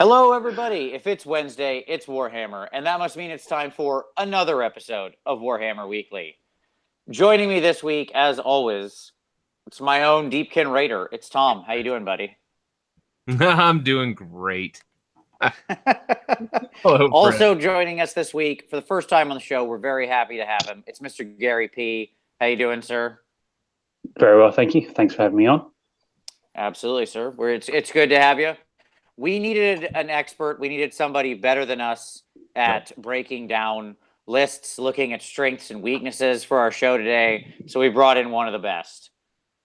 Hello, everybody. If it's Wednesday, it's Warhammer, and that must mean it's time for another episode of Warhammer Weekly. Joining me this week, as always, it's my own Deepkin Raider. It's Tom. How you doing, buddy? I'm doing great. Also joining us this week for the first time on the show, we're very happy to have him. It's Mr. Gary P. How you doing, sir? Very well, thank you. Thanks for having me on. Absolutely, sir. It's good to have you. We needed an expert. We needed somebody better than us at breaking down lists, looking at strengths and weaknesses for our show today. So we brought in one of the best.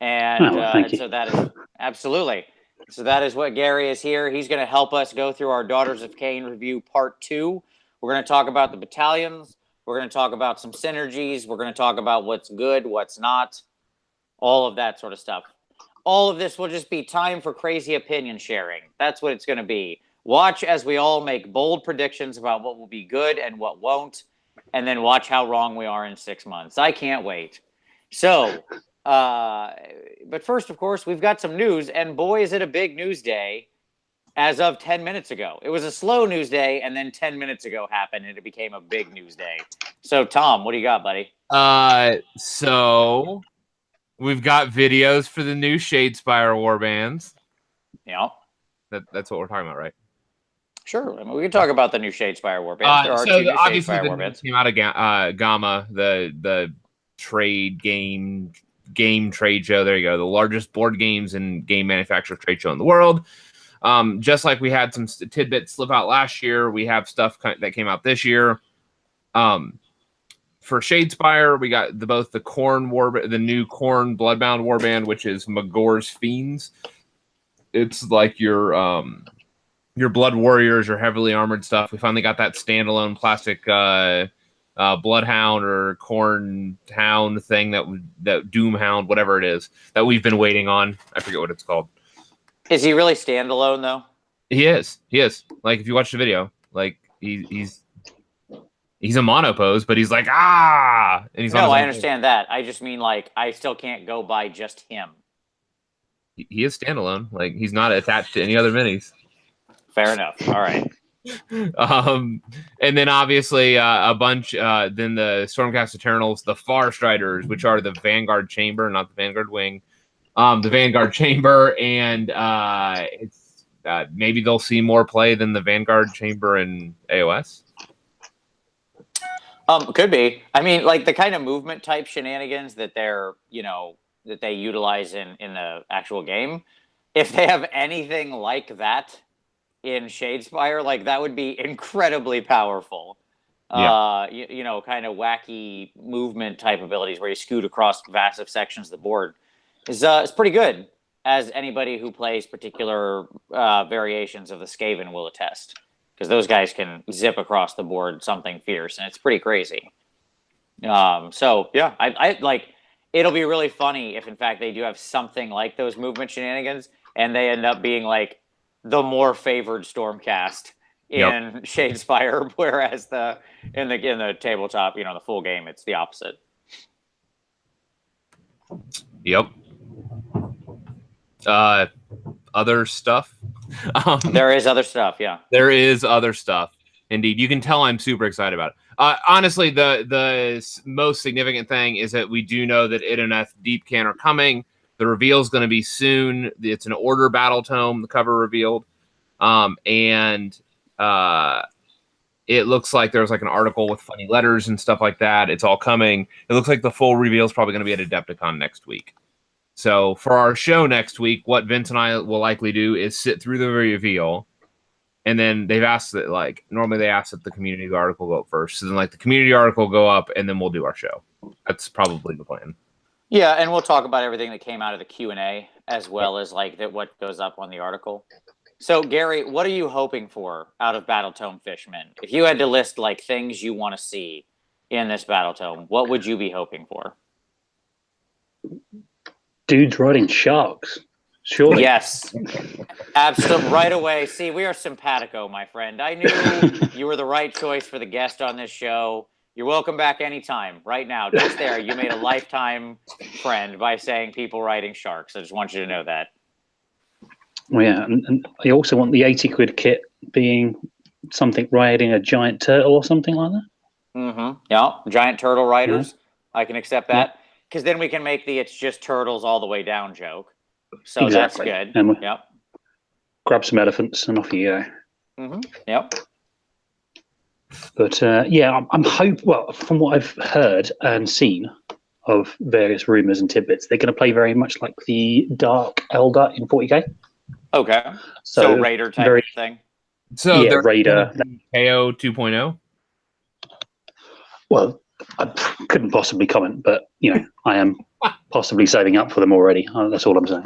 And so that is absolutely. So that is what Gary is here. He's going to help us go through our Daughters of Khaine review part 2. We're going to talk about the battalions. We're going to talk about some synergies. We're going to talk about what's good, what's not, all of that sort of stuff. All of this will just be time for crazy opinion sharing. That's what it's going to be. Watch as we all make bold predictions about what will be good and what won't, and then watch how wrong we are in 6 months. I can't wait. So, but first, of course, we've got some news, and boy, is it a big news day as of 10 minutes ago. It was a slow news day, and then 10 minutes ago happened, and it became a big news day. So, Tom, what do you got, buddy? So we've got videos for the new Shadespire warbands. Yeah. That's what we're talking about, right? Sure. I mean, we can talk about the new Shadespire warbands. There are two new obviously Shadespire warbands. Came out of Gamma, the trade game trade show. There you go. The largest board games and game manufacturer trade show in the world. Just like we had some tidbits slip out last year, we have stuff that came out this year. For Shadespire, we got both the Khorne the new Khorne Bloodbound warband, which is Magor's Fiends. It's like your Blood Warriors, your heavily armored stuff. We finally got that standalone plastic Bloodhound or Khorne Hound thing that Doomhound, whatever it is, that we've been waiting on. I forget what it's called. Is he really standalone though? He is. Like if you watch the video, like he's a monopose, but he's like and he's no. I understand that. I just mean like I still can't go by just him. He is standalone. Like he's not attached to any other minis. Fair enough. All right. And then obviously a bunch. Then the Stormcast Eternals, the Far Striders, which are the Vanguard Chamber, not the Vanguard Wing. The Vanguard Chamber, and it's maybe they'll see more play than the Vanguard Chamber in AOS. Could be. I mean, like the kind of movement type shenanigans that that they utilize in the actual game. If they have anything like that in Shadespire, like that would be incredibly powerful. Yeah. Kind of wacky movement type abilities where you scoot across massive sections of the board is pretty good, as anybody who plays particular variations of the Skaven will attest. Because those guys can zip across the board something fierce, and it's pretty crazy. So yeah, I like. It'll be really funny if, in fact, they do have something like those movement shenanigans, and they end up being like the more favored Stormcast in Shadespire, whereas in the tabletop, the full game, it's the opposite. Yep. Other stuff. There is other stuff, yeah. There is other stuff. Indeed. You can tell I'm super excited about it. Honestly, the most significant thing is that we do know that Idoneth Deepkin are coming. The reveal is going to be soon. It's an Order battle tome, the cover revealed. And it looks like there's like an article with funny letters and stuff like that. It's all coming. It looks like the full reveal is probably going to be at Adepticon next week. So for our show next week, what Vince and I will likely do is sit through the reveal, and then they've asked that normally they ask that the community article go up first. So then the community article go up, and then we'll do our show. That's probably the plan. Yeah, and we'll talk about everything that came out of the Q&A as well as what goes up on the article. So Gary, what are you hoping for out of Battletome Fishman? If you had to list things you want to see in this Battletome, what would you be hoping for? Dudes riding sharks. Surely. Yes. Absolutely. Right away. See, we are simpatico, my friend. I knew you were the right choice for the guest on this show. You're welcome back anytime. Right now, just there, you made a lifetime friend by saying people riding sharks. I just want you to know that. Well, yeah, and I also want the 80 quid kit being something riding a giant turtle or something like that. Mm-hmm. Yeah, giant turtle riders. I can accept that because then we can make the "it's just turtles all the way down" joke. So Exactly. that's good. And Yep. grab some elephants and off you go. Mm-hmm. Yep. But I'm well, from what I've heard and seen of various rumors and tidbits, they're going to play very much like the Dark Elder in 40k. Okay. So Raider type very, of thing. So yeah, they're Raider. KO 2.0. Well, I couldn't possibly comment, but I am possibly saving up for them already. That's all I'm saying.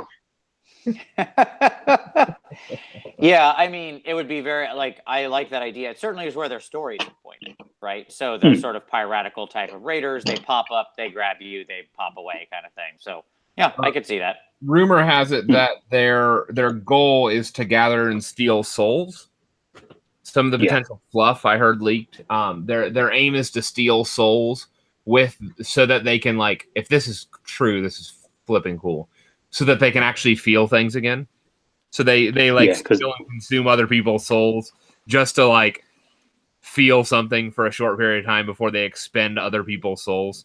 Yeah, I mean, it would be very I like that idea. It certainly is where their stories are pointed, right? So the sort of piratical type of raiders, they pop up, they grab you, they pop away, kind of thing. So yeah, I could see that. Rumor has it that their goal is to gather and steal souls. Some of the potential fluff I heard leaked. Their aim is to steal souls so that they can if this is true, this is flipping cool. So that they can actually feel things again. So they steal and consume other people's souls just to feel something for a short period of time before they expend other people's souls.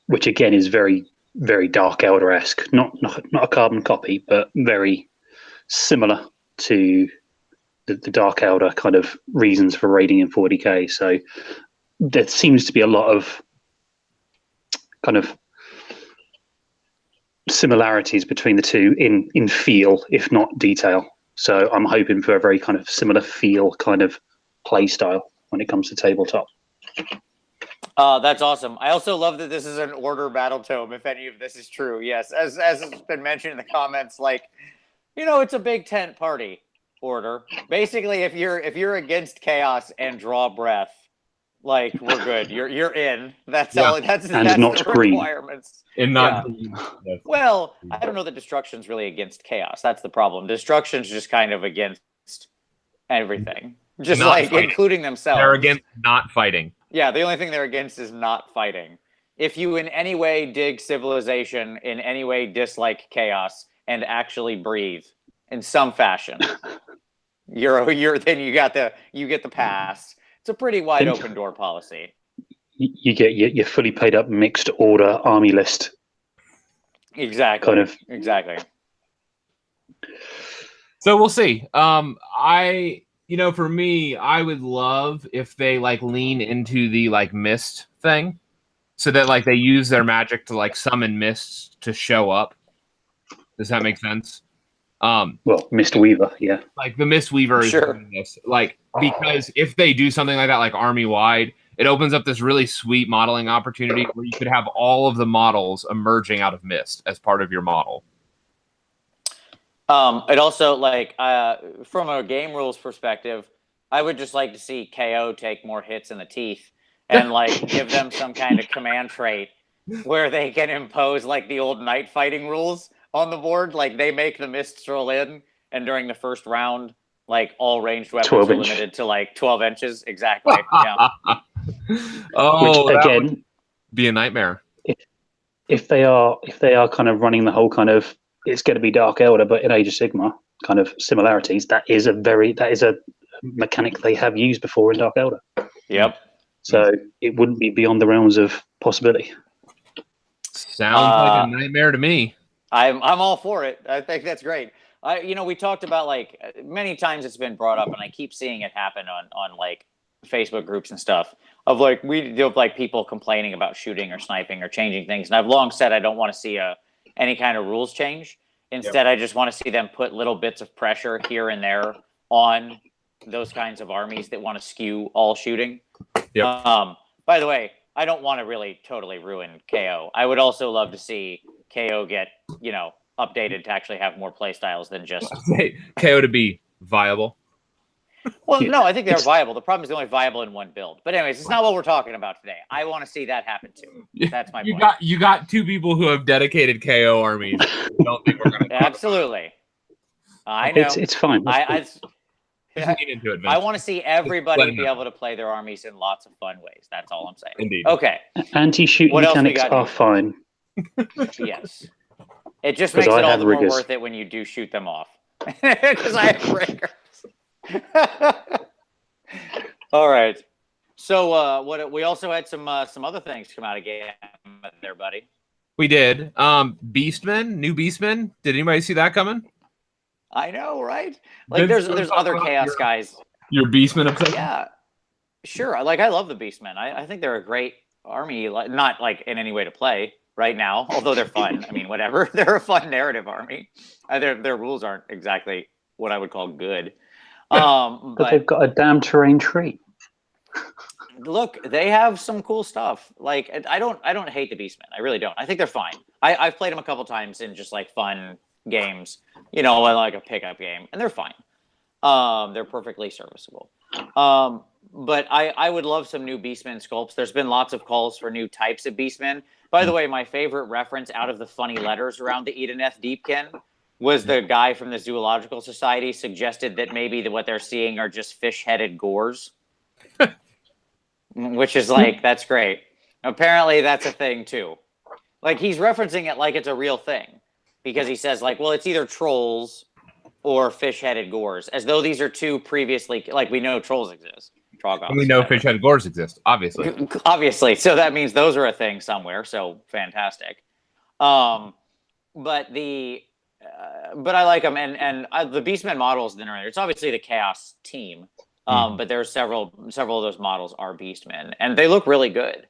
Which again is very, very Dark Elder-esque. Not a carbon copy, but very similar to the Dark Elder kind of reasons for raiding in 40k. So there seems to be a lot of kind of similarities between the two in feel, if not detail. So I'm hoping for a very kind of similar feel kind of play style when it comes to tabletop. That's awesome. I also love that this is an order battle tome, if any of this is true. Yes, as has been mentioned in the comments, it's a big tent party order. Basically, if you're against chaos and draw breath, we're good. You're in. That's all. That's not the green. requirements. And not Well, I don't know that destruction's really against chaos. That's the problem. Destruction's just kind of against everything. Just including themselves. They're against not fighting. Yeah, the only thing they're against is not fighting. If you in any way dig civilization, in any way dislike chaos, and actually breathe in some fashion, then you get the pass. It's a pretty wide open door policy. You get your fully paid up mixed order army list. Exactly. Exactly. So we'll see. For me, I would love if they lean into the mist thing, so that they use their magic to summon mists to show up. Does that make sense? Well, Mist Weaver, yeah. The Mist Weaver is doing this. Because if they do something like that, army wide, it opens up this really sweet modeling opportunity where you could have all of the models emerging out of mist as part of your model. It also from a game rules perspective, I would just like to see KO take more hits in the teeth and give them some kind of command trait where they can impose the old night fighting rules on the board. They make the mists roll in, and during the first round, all ranged weapons are limited to 12 inches. Exactly. Yeah. Which again would be a nightmare. If they are kind of running the whole kind of it's going to be Dark Elder, but in Age of Sigmar kind of similarities, that is a mechanic they have used before in Dark Elder. Yep. So it wouldn't be beyond the realms of possibility. Sounds like a nightmare to me. I'm all for it. I think that's great. We talked about many times it's been brought up, and I keep seeing it happen on Facebook groups and stuff of we deal with people complaining about shooting or sniping or changing things. And I've long said I don't want to see any kind of rules change. Instead, I just want to see them put little bits of pressure here and there on those kinds of armies that want to skew all shooting. Yep. By the way, I don't want to really totally ruin KO. I would also love to see KO get, updated to actually have more play styles than just KO to be viable. Well, no, I think they're viable. The problem is they're only viable in one build. But anyways, it's not what we're talking about today. I want to see that happen too. That's my point. You got two people who have dedicated KO armies. Don't think we're gonna Absolutely. I know. It's fine. I into it, I want to see everybody be able to play their armies in lots of fun ways. That's all I'm saying. Indeed. Okay. Anti-shoot mechanics are fine. Yes. It just makes it all the more worth it when you do shoot them off. Because I have breakers. All right. So what we also had some other things come out of game there, buddy. We did. Beastmen, new Beastmen. Did anybody see that coming? I know, right? Like there's other chaos guys. Your Beastmen obsession? Yeah. Sure. Like I love the Beastmen. I think they're a great army, not like in any way to play right now, although they're fun. I mean, whatever. They're a fun narrative army. Their rules aren't exactly what I would call good. But they've got a damn terrain tree. Look, they have some cool stuff. Like I don't hate the Beastmen. I really don't. I think they're fine. I've played them a couple times in just like fun games, like a pickup game, and they're fine. They're perfectly serviceable. But I would love some new Beastmen sculpts. There's been lots of calls for new types of Beastmen. By the way, my favorite reference out of the funny letters around the Edeneth Deepkin was the guy from the Zoological Society suggested that maybe what they're seeing are just fish-headed gores. Which is like, that's great. Apparently that's a thing too. Like he's referencing it like it's a real thing. Because he says like, well, it's either trolls or fish-headed gores. As though these are two previously, like we know trolls exist. And we know fish-headed gores exist, obviously. Obviously. So that means those are a thing somewhere. So fantastic. But I like them. And the Beastmen models, it's obviously the Chaos team. But there are several of those models are Beastmen, and they look really good.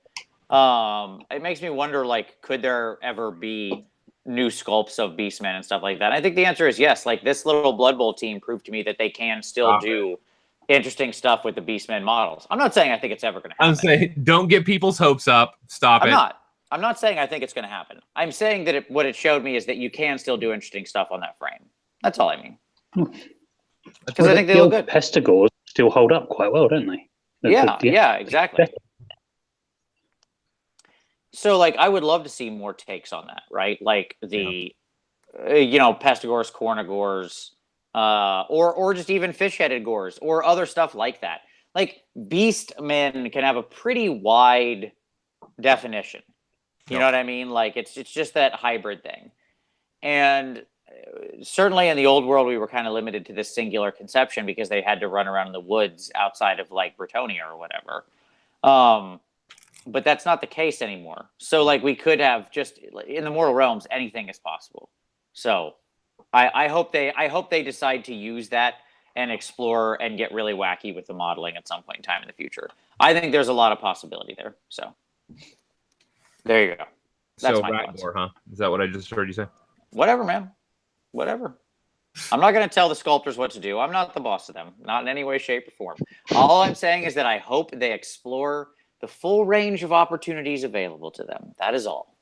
It makes me wonder, like, could there ever be new sculpts of Beastmen and stuff like that? I think the answer is yes. Like this little Blood Bowl team proved to me that they can still do interesting stuff with the Beastmen models. I'm not saying I think it's ever going to happen. I'm saying don't get people's hopes up. Stop it. I'm not saying I think it's going to happen. I'm saying that what it showed me is that you can still do interesting stuff on that frame. That's all I mean. Because I think they look good. Pestigores still hold up quite well, don't they? Yeah, exactly. So, like, I would love to see more takes on that, right? Like the, Pestigores, Cornigores, or just even fish-headed gores, or other stuff like that. Like, Beastmen can have a pretty wide definition. You know what I mean? Like, it's just that hybrid thing. And certainly in the old world, we were kind of limited to this singular conception because they had to run around in the woods outside of like Bretonia or whatever. But that's not the case anymore. So like we could have just in the mortal realms, anything is possible. So I hope they decide to use that and explore and get really wacky with the modeling at some point in time in the future. I think there's a lot of possibility there. So there you go. That's my thoughts. Ragnar, huh? Is that what I just heard you say? Whatever, man. Whatever. I'm not going to tell the sculptors what to do. I'm not the boss of them. Not in any way, shape, or form. All I'm saying is that I hope they explore the full range of opportunities available to them. That is all.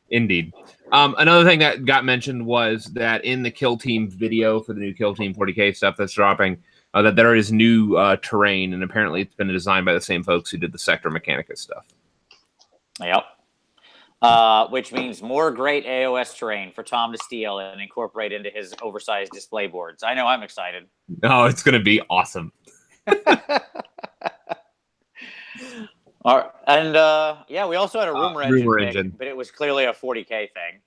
Indeed. Another thing that got mentioned was that in the Kill Team video for the new Kill Team 40K stuff that's dropping, that there is new terrain, and apparently it's been designed by the same folks who did the Sector Mechanicus stuff. Yep. Which means more great AOS terrain for Tom to steal and incorporate into his oversized display boards. I know I'm excited. Oh, it's going to be awesome. All right. And we also had a rumor engine, but it was clearly a 40K thing.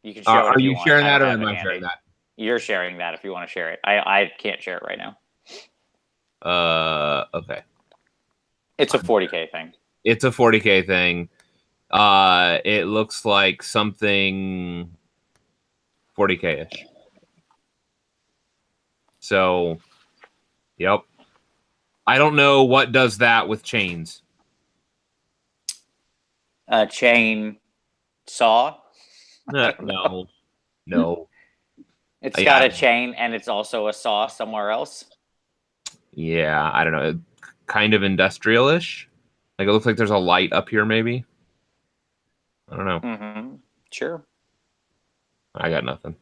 You can show it. Are you sharing that, or am I sharing that? You're sharing that if you want to share it. I can't share it right now. Okay. It's a 40K thing. It's a 40K thing. It looks like something 40K-ish. So, yep. I don't know what does that with chains. Chain saw? No. It's got a chain and it's also a saw somewhere else. Yeah, I don't know. Kind of industrial-ish. Like it looks like there's a light up here, maybe. I don't know. Mm-hmm. Sure. I got nothing.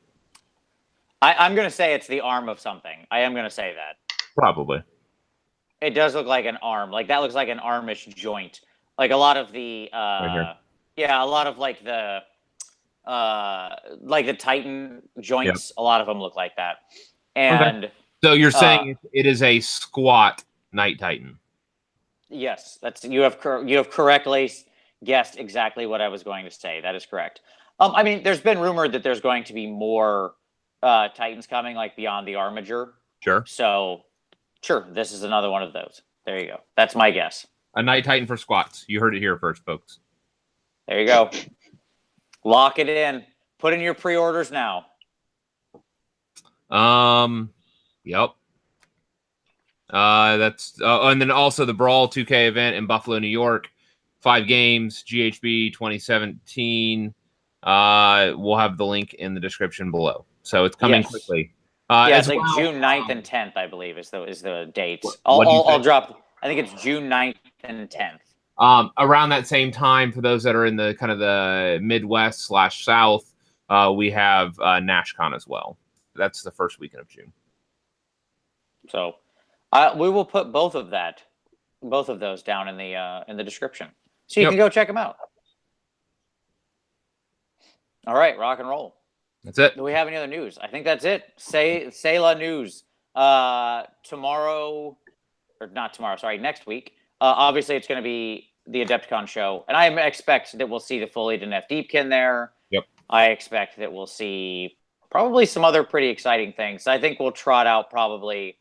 I'm going to say it's the arm of something. I am going to say that. Probably. It does look like an arm. Like that looks like an armish joint. Like a lot of the, right a lot of like the Titan joints. Yep. A lot of them look like that. And so you're saying it is a squat Night Titan? Yes, you have correctly guessed exactly what I was going to say. That is correct. I mean, there's been rumored that there's going to be more Titans coming, like beyond the Armiger. Sure. So Sure, this is another one of those. There you go. That's my guess. A Night Titan for squats. You heard it here first, folks. There you go. Lock it in. Put in your pre-orders now. Yep. That's and then also the Brawl 2K event in Buffalo, New York. 5 games, GHB 2017. We'll have the link in the description below. So it's coming quickly. It's like June 9th and 10th, I believe, is the dates. I'll drop. I think it's June 9th and 10th. Around that same time, for those that are in the kind of the Midwest/South, we have NashCon as well. That's the first weekend of June. So we will put both of those down in the description, so you can go check them out. All right, rock and roll. That's it. Do we have any other news? I think that's it. Say la news. Tomorrow, or not tomorrow, sorry, next week. Obviously, it's going to be the Adepticon show, and I expect that we'll see the fully Denef Deepkin there. Yep. I expect that we'll see probably some other pretty exciting things. I think we'll trot out probably,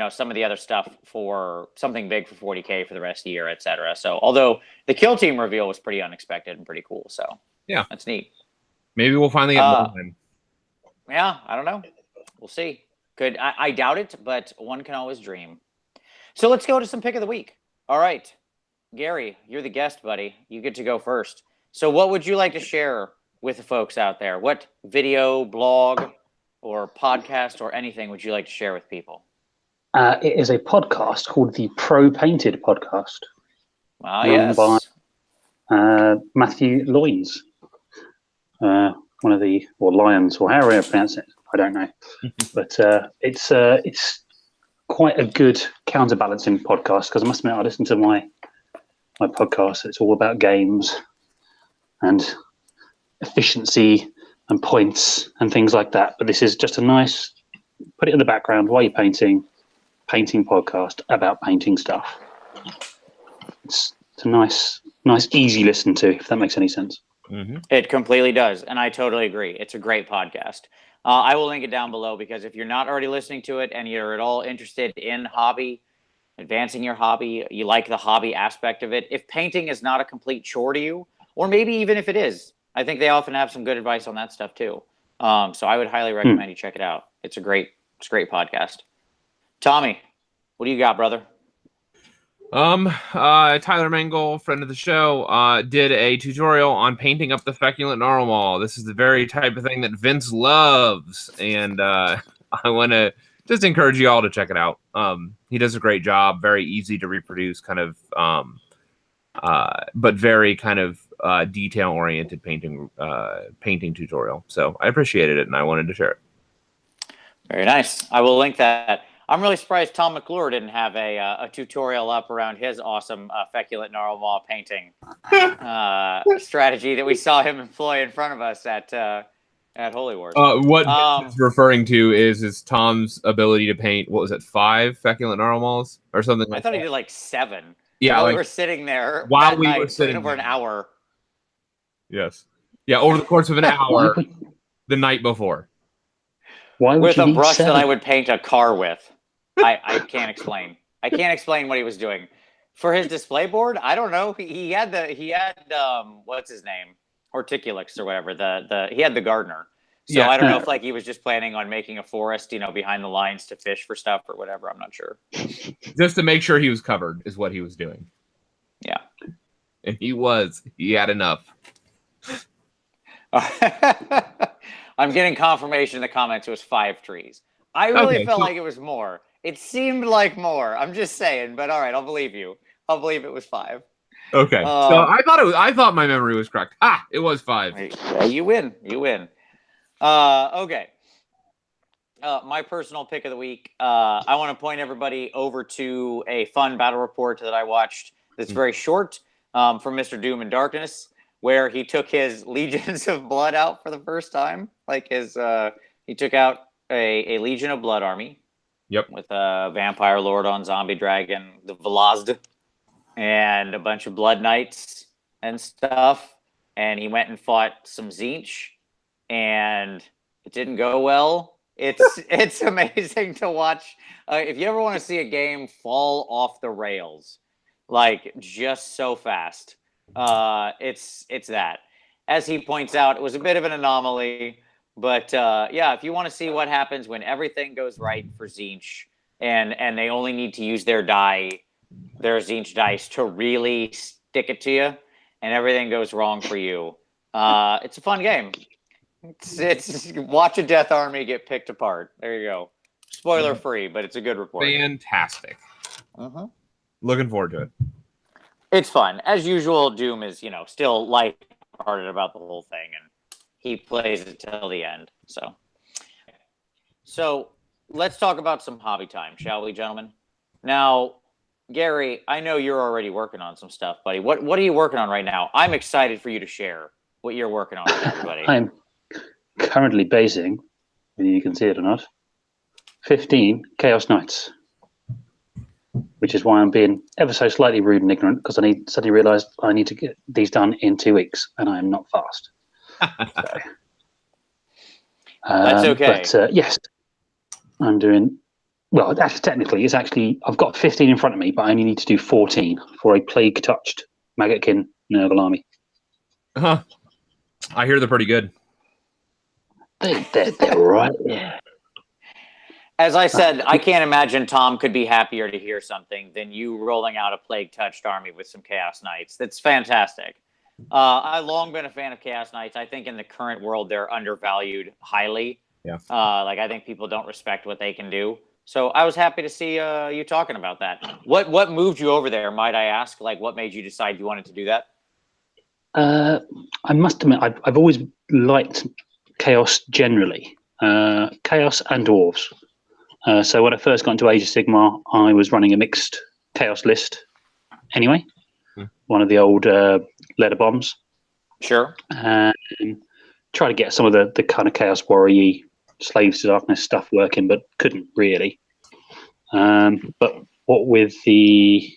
some of the other stuff for something big for 40K for the rest of the year, etc. So, although the Kill Team reveal was pretty unexpected and pretty cool, so yeah, that's neat. Maybe we'll finally get more then. Yeah, I don't know. We'll see. I doubt it, but one can always dream. So let's go to some pick of the week. All right, Gary, you're the guest, buddy. You get to go first. So what would you like to share with the folks out there? What video, blog, or podcast or anything would you like to share with people? It is a podcast called the Pro Painted Podcast. Yes. By Matthew Loynes. One of the, or Lions, or however I pronounce it, I don't know. But it's quite a good counterbalancing podcast, because I must admit I listen to my podcast. It's all about games and efficiency and points and things like that. But this is just a nice, put it in the background while you're painting podcast about painting stuff. It's a nice, easy listen to, if that makes any sense. Mm-hmm. It completely does, and I totally agree. It's a great podcast. I will link it down below, because if you're not already listening to it and you're at all interested in hobby, advancing your hobby, you like the hobby aspect of it, if painting is not a complete chore to you, or maybe even if it is, I think they often have some good advice on that stuff too. So I would highly recommend you check it out. It's a great podcast. Tommy, what do you got, brother? Tyler Mangle, friend of the show, did a tutorial on painting up the feculent narwhal. This is the very type of thing that Vince loves, and I want to just encourage you all to check it out. He does a great job, very easy to reproduce, kind of, but very kind of detail-oriented painting tutorial. So I appreciated it, and I wanted to share it. Very nice. I will link that. I'm really surprised Tom McClure didn't have a tutorial up around his awesome feculent narwhal painting strategy that we saw him employ in front of us at Holy Wars. What he's referring to is Tom's ability to paint, what was it, 5 feculent narwhals or something like that? I thought he did like 7. Yeah, while we were sitting there while we were sitting over an hour. Yes. Yeah, over the course of an hour the night before. Why would with a brush 7? That I would paint a car with. I can't explain. I can't explain what he was doing. For his display board, I don't know. He had what's his name? Horticulix or whatever. He had the gardener. So yeah. I don't know if he was just planning on making a forest, behind the lines to fish for stuff or whatever. I'm not sure. Just to make sure he was covered is what he was doing. Yeah. And he had enough. I'm getting confirmation in the comments it was 5 trees. I really felt like it was more. It seemed like more. I'm just saying, but all right, I'll believe you. I'll believe it was 5. Okay. So I thought my memory was correct. It was 5. Yeah, you win. You win. Okay. My personal pick of the week. I want to point everybody over to a fun battle report that I watched that's very short from Mr. Doom and Darkness, where he took his Legions of Blood out for the first time. He took out a Legion of Blood army. Yep. With a Vampire Lord on Zombie Dragon, the Velazd, and a bunch of Blood Knights and stuff. And he went and fought some Tzeentch, and it didn't go well. It's amazing to watch. If you ever want to see a game fall off the rails, like just so fast, it's that. As he points out, it was a bit of an anomaly, but yeah, if you want to see what happens when everything goes right for Tzeentch, and they only need to use their Tzeentch dice to really stick it to you, and everything goes wrong for you, it's a fun game. It's watch a Death Army get picked apart. There you go. Spoiler free, but it's a good report. Fantastic. Looking forward to it. It's fun. As usual, Doom is, still lighthearted about the whole thing, and he plays it till the end. So let's talk about some hobby time, shall we, gentlemen? Now, Gary, I know you're already working on some stuff, buddy. What are you working on right now? I'm excited for you to share what you're working on with everybody. I'm currently basing, whether you can see it or not, 15 Chaos Knights, which is why I'm being ever so slightly rude and ignorant, because I suddenly realised I need to get these done in 2 weeks, and I am not fast. So, That's okay. But yes, I'm doing well. Technically, I've got 15 in front of me, but I only need to do 14 for a plague-touched Maggotkin Nurgle army. I hear they're pretty good. They're right. Yeah. As I said, I can't imagine Tom could be happier to hear something than you rolling out a plague-touched army with some Chaos Knights. That's fantastic. I've long been a fan of Chaos Knights. I think in the current world, they're undervalued highly. Yeah. I think people don't respect what they can do. So I was happy to see you talking about that. What moved you over there, might I ask? Like, what made you decide you wanted to do that? I must admit, I've always liked Chaos generally. Chaos and Dwarves. So when I first got into Age of Sigmar, I was running a mixed Chaos list anyway. One of the old leather bombs. Sure. And try to get some of the kind of Chaos Warrior Slaves to Darkness stuff working, but couldn't really. But what with the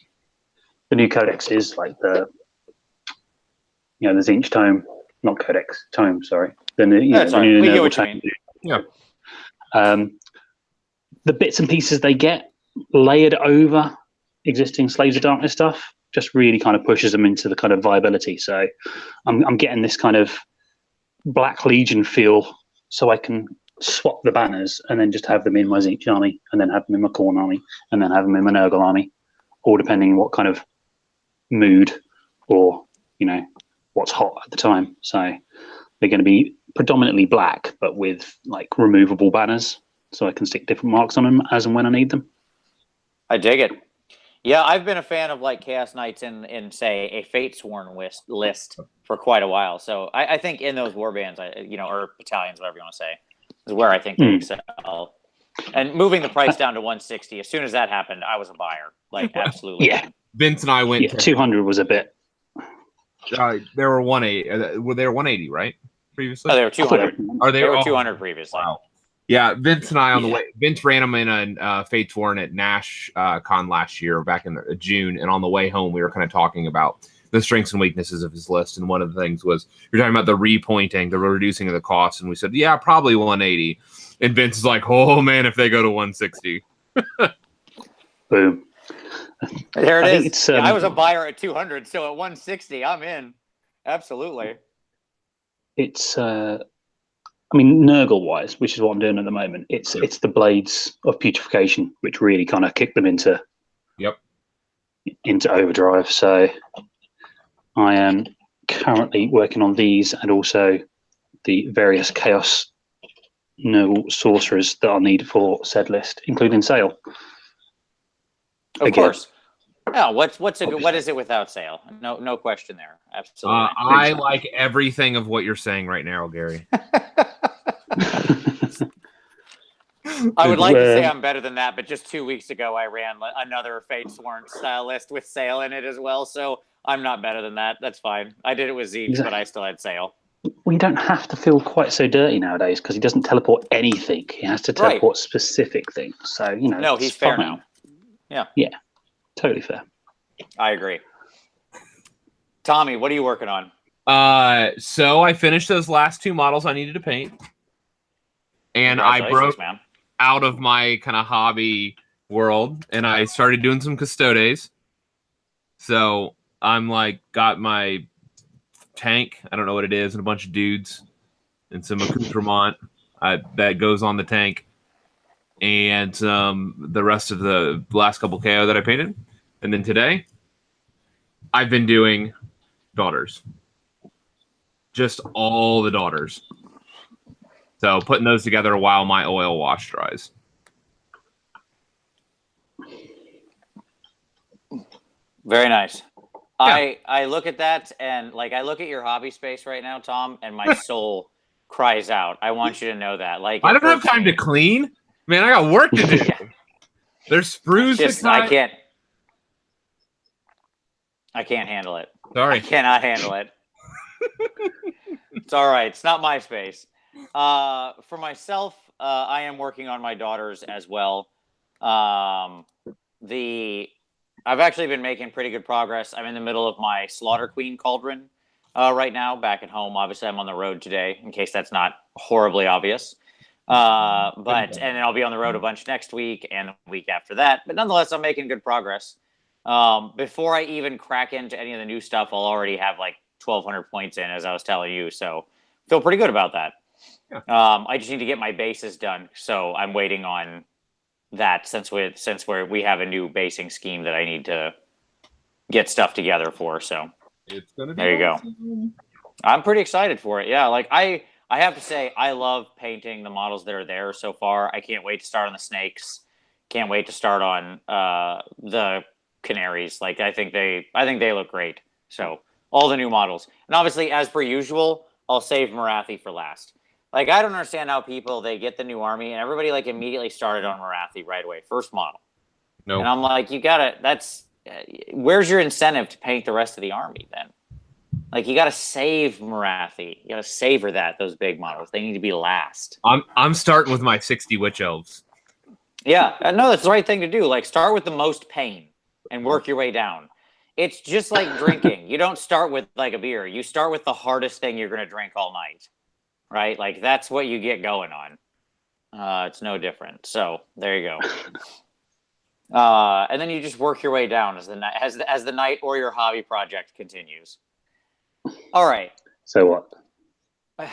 new codexes, like the Tzeentch tome, not codex, tome, sorry. The new Nurgle tome. Yeah. The bits and pieces they get layered over existing Slaves of Darkness stuff just really kind of pushes them into the kind of viability. So I'm getting this kind of Black Legion feel, so I can swap the banners and then just have them in my Tzeentch army, and then have them in my Khorne army, and then have them in my Nurgle army, all depending on what kind of mood or what's hot at the time. So they're going to be predominantly black, but with like removable banners, so I can stick different marks on them as and when I need them. I dig it. Yeah, I've been a fan of like Chaos Knights in say a Fatesworn list for quite a while. So I think in those warbands, or battalions, whatever you want to say, is where I think they excel. And moving the price down to 160, as soon as that happened, I was a buyer. Like absolutely. Yeah. Vince and I went. Yeah, 200 was a bit. They were 180. They were 180, right? Previously. Oh, they were 200. They were 200 previously. Wow. Yeah, Vince and I on the way. Vince ran them in a Fatesworn at Nash Con last year, back in June, and on the way home, we were kind of talking about the strengths and weaknesses of his list. And one of the things was you're talking about the repointing, the reducing of the cost, and we said, yeah, probably 180. And Vince is like, oh man, if they go to 160. Boom. There it is. I was a buyer at 200, so at 160, I'm in. Absolutely. It's Nurgle-wise, which is what I'm doing at the moment, it's the Blades of Putrefaction, which really kind of kick them into overdrive. So I am currently working on these, and also the various Chaos Nurgle sorcerers that I'll need for said list, including Sail. Of course. No, what is it without Sail? No question there. Absolutely. I like everything of what you're saying right now, Gary. I would like to say I'm better than that, but just 2 weeks ago I ran another Fatesworn style list with Sail in it as well, so I'm not better than that. That's fine. I did it with Tzeentch, but I still had Sail. We don't have to feel quite so dirty nowadays, because he doesn't teleport anything. He has to teleport specific things. So no, he's fair now. Yeah, totally fair. I agree. Tommy, what are you working on? So I finished those last 2 models I needed to paint. and I broke man. out of my kind of hobby world, and I started doing some custodes. So I'm like, got my tank. I don't know what it is, and a bunch of dudes, and some accoutrement that goes on the tank, and the rest of the last couple KO that I painted, and then today I've been doing daughters, just all the daughters. So putting those together while my oil wash dries. Very nice. Yeah. I look at that and like I look at your hobby space right now, Tom, and my soul cries out. I want you to know that. Like I don't have time to clean, man. I got work to do. Yeah. There's sprues. I can't handle it. Sorry, I cannot handle it. It's all right. It's not my space. For myself, I am working on my daughters as well. I've actually been making pretty good progress. I'm in the middle of my Slaughter Queen Cauldron right now, back at home. Obviously, I'm on the road today, in case that's not horribly obvious. And then I'll be on the road a bunch next week and the week after that. But nonetheless, I'm making good progress. Before I even crack into any of the new stuff, I'll already have like 1,200 points in, as I was telling you. So feel pretty good about that. Yeah. I just need to get my bases done. So I'm waiting on that since we have a new basing scheme that I need to get stuff together for. So it's gonna be there you awesome. go. I'm pretty excited for it. Yeah, like I have to say I love painting the models that are there so far. I can't wait to start on the snakes. Can't wait to start on the canaries. Like I think they look great. So all the new models, and obviously as per usual, I'll save Morathi for last. Like, I don't understand how they get the new army and everybody like immediately started on Morathi right away. First model. No. And I'm like, where's your incentive to paint the rest of the army then? Like, you got to save Morathi. You got to savor those big models. They need to be last. I'm starting with my 60 witch elves. Yeah, no, that's the right thing to do. Like, start with the most pain and work your way down. It's just like drinking. You don't start with like a beer. You start with the hardest thing you're going to drink all night. Right? Like that's what you get going on. It's no different. So there you go. And then you just work your way down as the night or your hobby project continues. All right. So what? I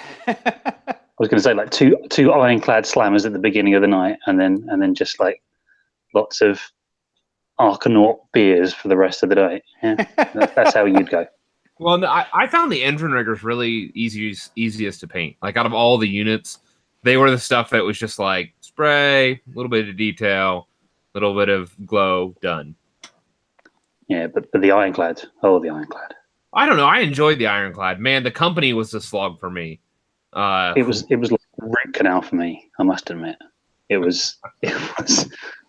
was going to say like two ironclad slammers at the beginning of the night, and then just like lots of Arcanaut beers for the rest of the day. Yeah, that's how you'd go. Well, no, I found the engine riggers really easiest to paint. Like out of all the units, they were the stuff that was just like spray, a little bit of detail, a little bit of glow, done. Yeah, but the ironclad. Oh, the ironclad. I don't know. I enjoyed the ironclad. Man, the company was a slog for me. It was like a root canal for me. I must admit, it was. You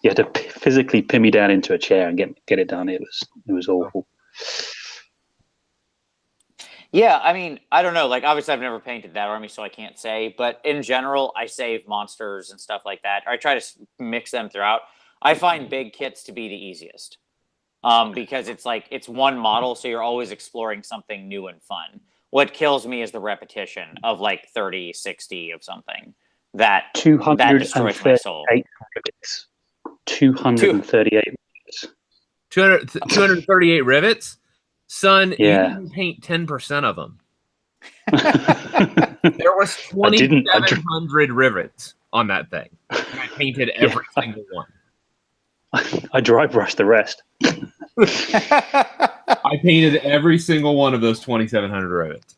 had to physically pin me down into a chair and get it done. It was awful. Yeah, I mean, I don't know. Like, obviously, I've never painted that army, so I can't say. But in general, I save monsters and stuff like that. Or I try to mix them throughout. I find big kits to be the easiest because it's like it's one model, so you're always exploring something new and fun. What kills me is the repetition of like 30, 60 of something. That destroys my soul. 238 rivets. 238 rivets? Son, yeah. You didn't paint 10% of them. There was 2,700 rivets on that thing. And I painted every single one. I dry brushed the rest. I painted every single one of those 2,700 rivets.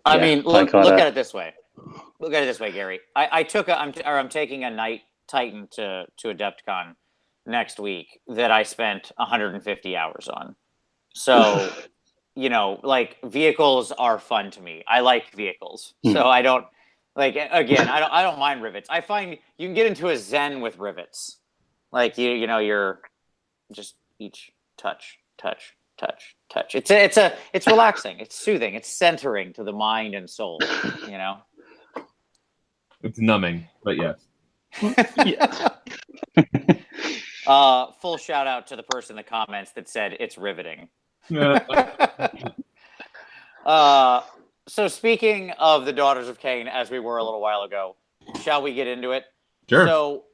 I mean, look at it this way. Look at it this way, Gary. I'm taking a Knight Titan to Adepticon next week that I spent 150 hours on. So, you know, like vehicles are fun to me. I like vehicles. So I don't like, again, I don't mind rivets. I find you can get into a zen with rivets. Like you know, you're just each touch. It's relaxing. It's soothing. It's centering to the mind and soul, you know? It's numbing, but yes. Full shout out to the person in the comments that said it's riveting. So speaking of the Daughters of Khaine, as we were a little while ago, shall we get into it? Sure. So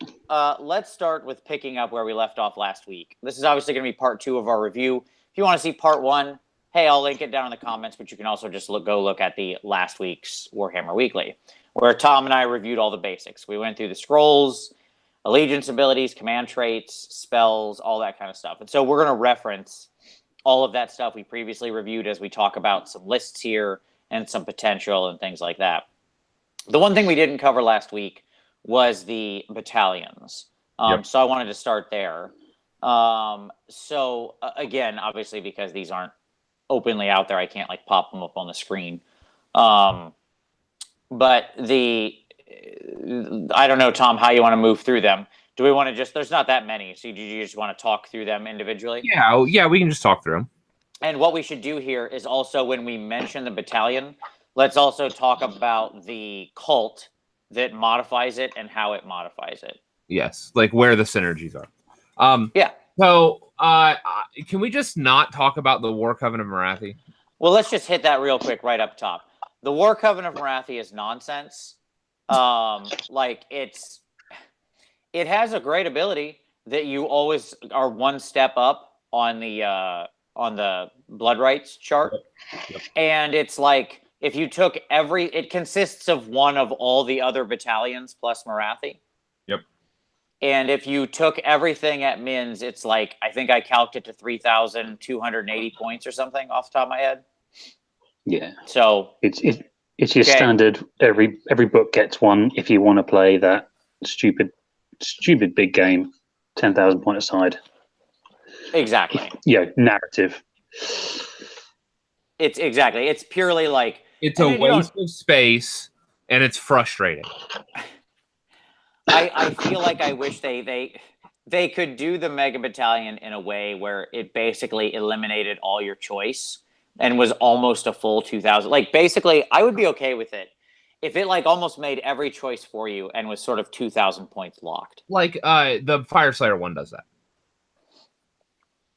let's start with picking up where we left off last week. This is obviously going to be part 2 of our review. If you want to see part 1, hey, I'll link it down in the comments, but you can also just go look at the last week's Warhammer Weekly, where Tom and I reviewed all the basics. We went through the scrolls, allegiance abilities, command traits, spells, all that kind of stuff. And so we're going to reference all of that stuff we previously reviewed as we talk about some lists here and some potential and things like that. The one thing we didn't cover last week was the battalions. So I wanted to start there. Again, obviously, because these aren't openly out there, I can't like pop them up on the screen. But I don't know, Tom, how you want to move through them. Do we want to there's not that many. So do you just want to talk through them individually? Yeah, we can just talk through them. And what we should do here is also, when we mention the battalion, let's also talk about the cult that modifies it and how it modifies it. Yes, like where the synergies are. Yeah. So, can we just not talk about the War Covenant of Morathi? Well, let's just hit that real quick right up top. The War Covenant of Morathi is nonsense. It has a great ability that you always are one step up on the blood rights chart. Yep. And it's like, if you took it consists of one of all the other battalions plus Morathi. Yep. And if you took everything at Mins, it's like, I think I calced it to 3,280 points or something off the top of my head. Yeah. So it's your standard. Every book gets one. If you want to play that stupid big game, 10,000 point aside. Exactly. Narrative. It's purely like, it's a waste of space, and it's frustrating. I feel like I wish they could do the Mega Battalion in a way where it basically eliminated all your choice and was almost a full 2,000. Like, basically, I would be okay with it if it like almost made every choice for you and was sort of 2,000 points locked. Like the Fireslayer one does that.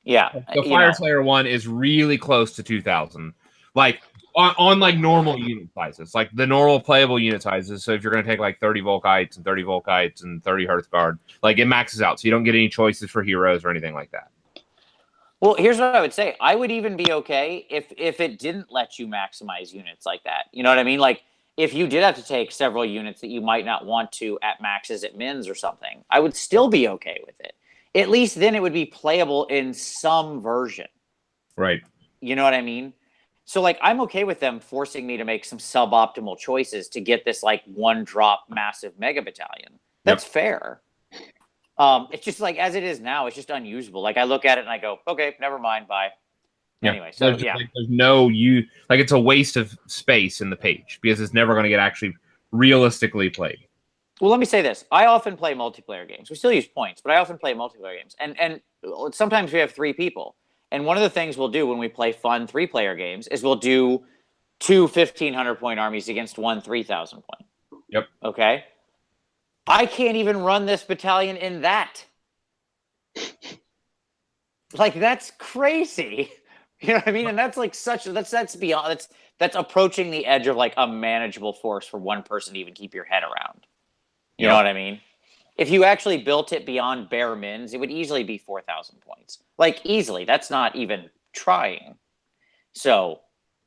Yeah. The Fireslayer one is really close to 2,000. Like, on like normal unit sizes, like the normal playable unit sizes. So if you're going to take like 30 Volkites and 30 Volkites and 30 Hearthguard, like it maxes out. So you don't get any choices for heroes or anything like that. Well, here's what I would say. I would even be okay if it didn't let you maximize units like that. You know what I mean? Like, if you did have to take several units that you might not want to at maxes at Mins or something, I would still be okay with it. At least then it would be playable in some version. Right. You know what I mean? So, like, I'm okay with them forcing me to make some suboptimal choices to get this, like, one-drop massive Mega Battalion. That's fair. It's just, like, as it is now, it's just unusable. Like, I look at it and I go, okay, never mind, bye. Yeah. Anyway, so, there's no it's a waste of space in the page because it's never going to get actually realistically played. Well, let me say this. I often play multiplayer games. We still use points, but I often play multiplayer games. And sometimes we have 3 people. And one of the things we'll do when we play fun 3-player games is we'll do 2 1,500-point armies against 1 3,000 point. Yep. Okay? I can't even run this battalion in that. Like, that's crazy. You know what I mean? And that's like that's beyond, that's approaching the edge of like a manageable force for one person to even keep your head around. You know what I mean? If you actually built it beyond bare mins, it would easily be 4,000 points. Like, easily. That's not even trying. So,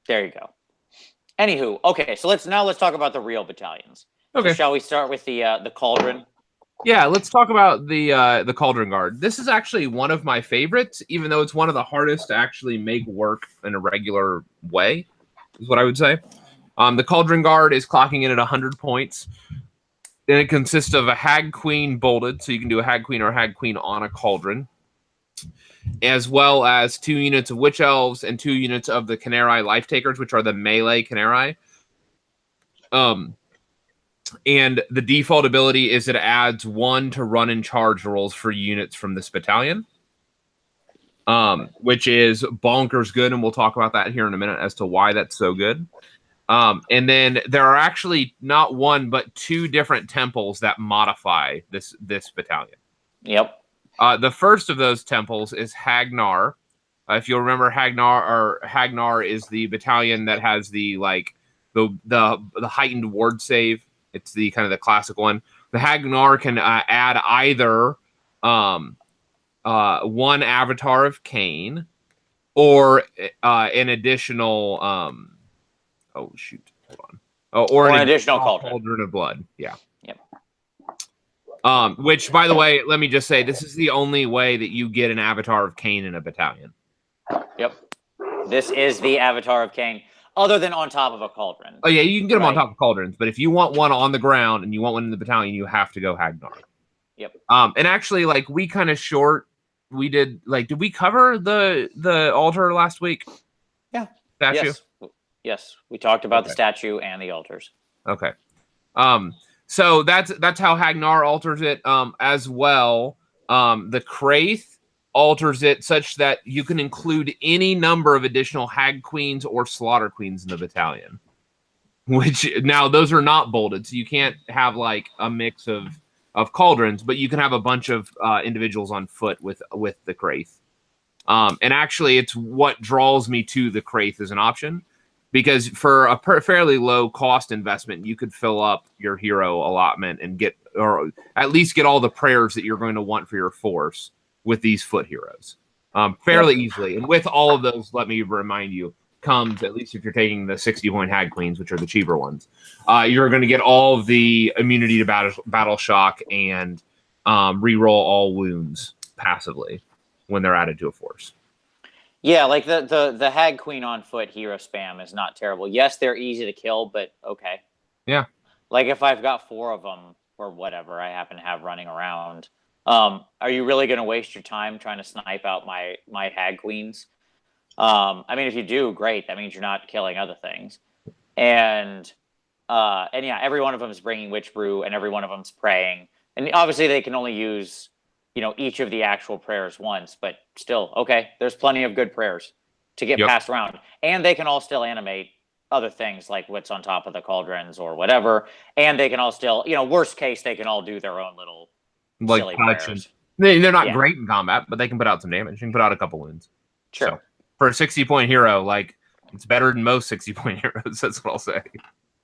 there you go. Anywho, okay, so let's talk about the real battalions. Okay. So shall we start with the Cauldron? Yeah, let's talk about the Cauldron Guard. This is actually one of my favorites, even though it's one of the hardest to actually make work in a regular way, is what I would say. The Cauldron Guard is clocking in at 100 points. And it consists of a Hag Queen bolted, so you can do a Hag Queen or a Hag Queen on a Cauldron, as well as 2 units of Witch Elves and 2 units of the Canary Life Takers, which are the melee Canary. And the default ability is it adds 1 to run and charge rolls for units from this battalion, which is bonkers good, and we'll talk about that here in a minute as to why that's so good. And then there are actually not 1 but 2 different temples that modify this battalion. Yep. The first of those temples is Hagnar. If you'll remember, Hagnar is the battalion that has the heightened ward save It's the kind of the classic one. The Hagnar can add either one avatar of Khaine or an additional oh shoot, hold on. Or an additional cauldron. Cauldron of Blood. Yeah. Yep. Which, by the way, let me just say, this is the only way that you get an avatar of Khaine in a battalion. Yep. This is the avatar of Khaine, other than on top of a cauldron. Oh yeah, you can get them on top of cauldrons, but if you want one on the ground and you want one in the battalion, you have to go Hagnar. Yep. And actually, like, we kind of did we cover the altar last week? Yeah. Statue? Yes. We talked about the statue and the altars. Okay. So that's how Hagnar alters it as well. The Kraith alters it such that you can include any number of additional Hag Queens or Slaughter Queens in the battalion. Which, now, those are not bolded, so you can't have, like, a mix of cauldrons, but you can have a bunch of individuals on foot with the Kraith. And actually, it's what draws me to the Kraith as an option, because for a fairly low cost investment, you could fill up your hero allotment and or at least get all the prayers that you're going to want for your force with these foot heroes fairly easily. And with all of those, let me remind you, comes, at least if you're taking the 60-point Hag Queens, which are the cheaper ones, you're going to get all of the immunity to battle shock and reroll all wounds passively when they're added to a force. Yeah, like the Hag Queen on foot hero spam is not terrible. Yes, they're easy to kill, but okay. Yeah. Like if I've got 4 of them or whatever I happen to have running around, are you really going to waste your time trying to snipe out my Hag Queens? I mean, if you do, great. That means you're not killing other things. And yeah, every one of them is bringing Witch Brew, and every one of them's praying. And obviously, they can only use, each of the actual prayers once. But still, okay, there's plenty of good prayers to get passed around, and they can all still animate other things like what's on top of the cauldrons or whatever. And they can all still, worst case, they can all do their own little silly prayers. They're not great in combat, but they can put out some damage. You can put out a couple wounds. Sure. So, for a 60-point hero, like, it's better than most 60-point heroes. That's what I'll say.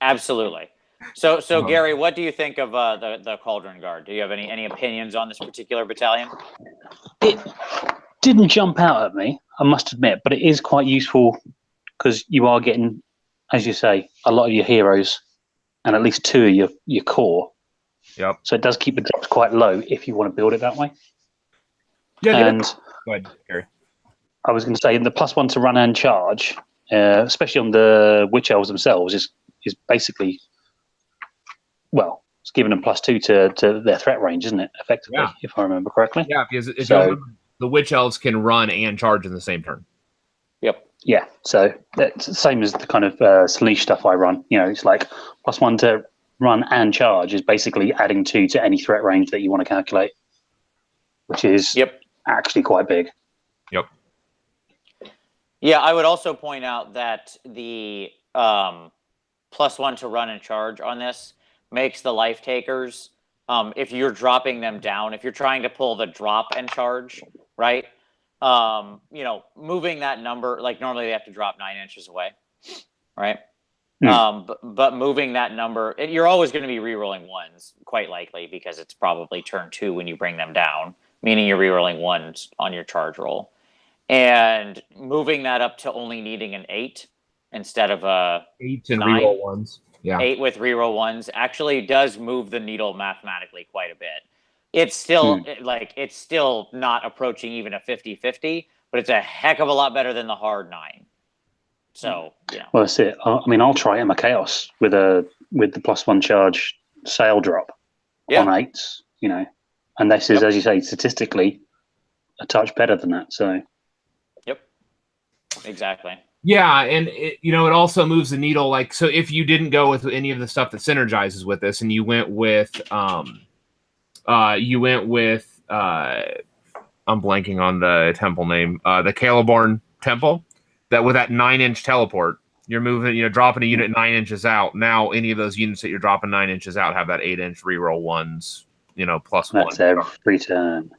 Absolutely. So Gary, what do you think of the Cauldron Guard? Do you have any opinions on this particular battalion? It didn't jump out at me, I must admit, but it is quite useful because you are getting, as you say, a lot of your heroes and at least 2 of your core. Yep. So it does keep the drops quite low if you want to build it that way. Yeah. And go ahead, Gary. I was going to say, the +1 to run and charge, especially on the Witch Elves themselves, is basically, well, it's giving them +2 to their threat range, isn't it? Effectively, if I remember correctly. Yeah, because if you remember, the Witch Elves can run and charge in the same turn. Yep. Yeah, so that's the same as the kind of Slaanesh stuff I run. It's like +1 to run and charge is basically adding 2 to any threat range that you want to calculate, which is actually quite big. Yep. Yeah, I would also point out that the +1 to run and charge on this makes the life takers, if you're dropping them down, if you're trying to pull the drop and charge, right? Moving that number, like normally they have to drop 9 inches away, right? But moving that number, you're always going to be rerolling 1s, quite likely, because it's probably turn 2 when you bring them down, meaning you're rerolling 1s on your charge roll. And moving that up to only needing an 8 instead of a 8 and 9, reroll 1s. Yeah. 8 with reroll 1s actually does move the needle mathematically quite a bit. It's still it's still not approaching even a 50-50, but it's a heck of a lot better than the hard 9. So, Well, that's it. I mean, I'll try Emma Chaos with the +1 charge sail drop on 8s, and this is, as you say, statistically a touch better than that. So. Exactly. Yeah, and it also moves the needle. Like, so if you didn't go with any of the stuff that synergizes with this, and you went with I'm blanking on the temple name, the Cauldron Temple, that with that 9-inch teleport, you're moving, dropping a unit 9 inches out. Now, any of those units that you're dropping 9 inches out have that 8-inch reroll 1s, +1. That's every turn.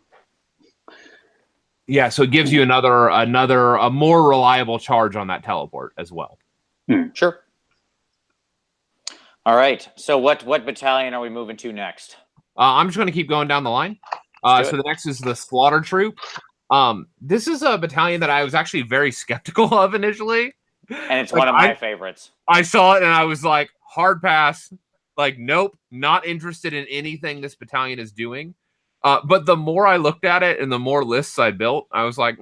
Yeah, so it gives you a more reliable charge on that teleport as well. Sure. All right. So what battalion are we moving to next? I'm just going to keep going down the line. So the next is the Slaughter Troop. This is a battalion that I was actually very skeptical of initially. And it's one of my favorites. I saw it and I was like, hard pass. Like, nope, not interested in anything this battalion is doing. But the more I looked at it and the more lists I built, I was like,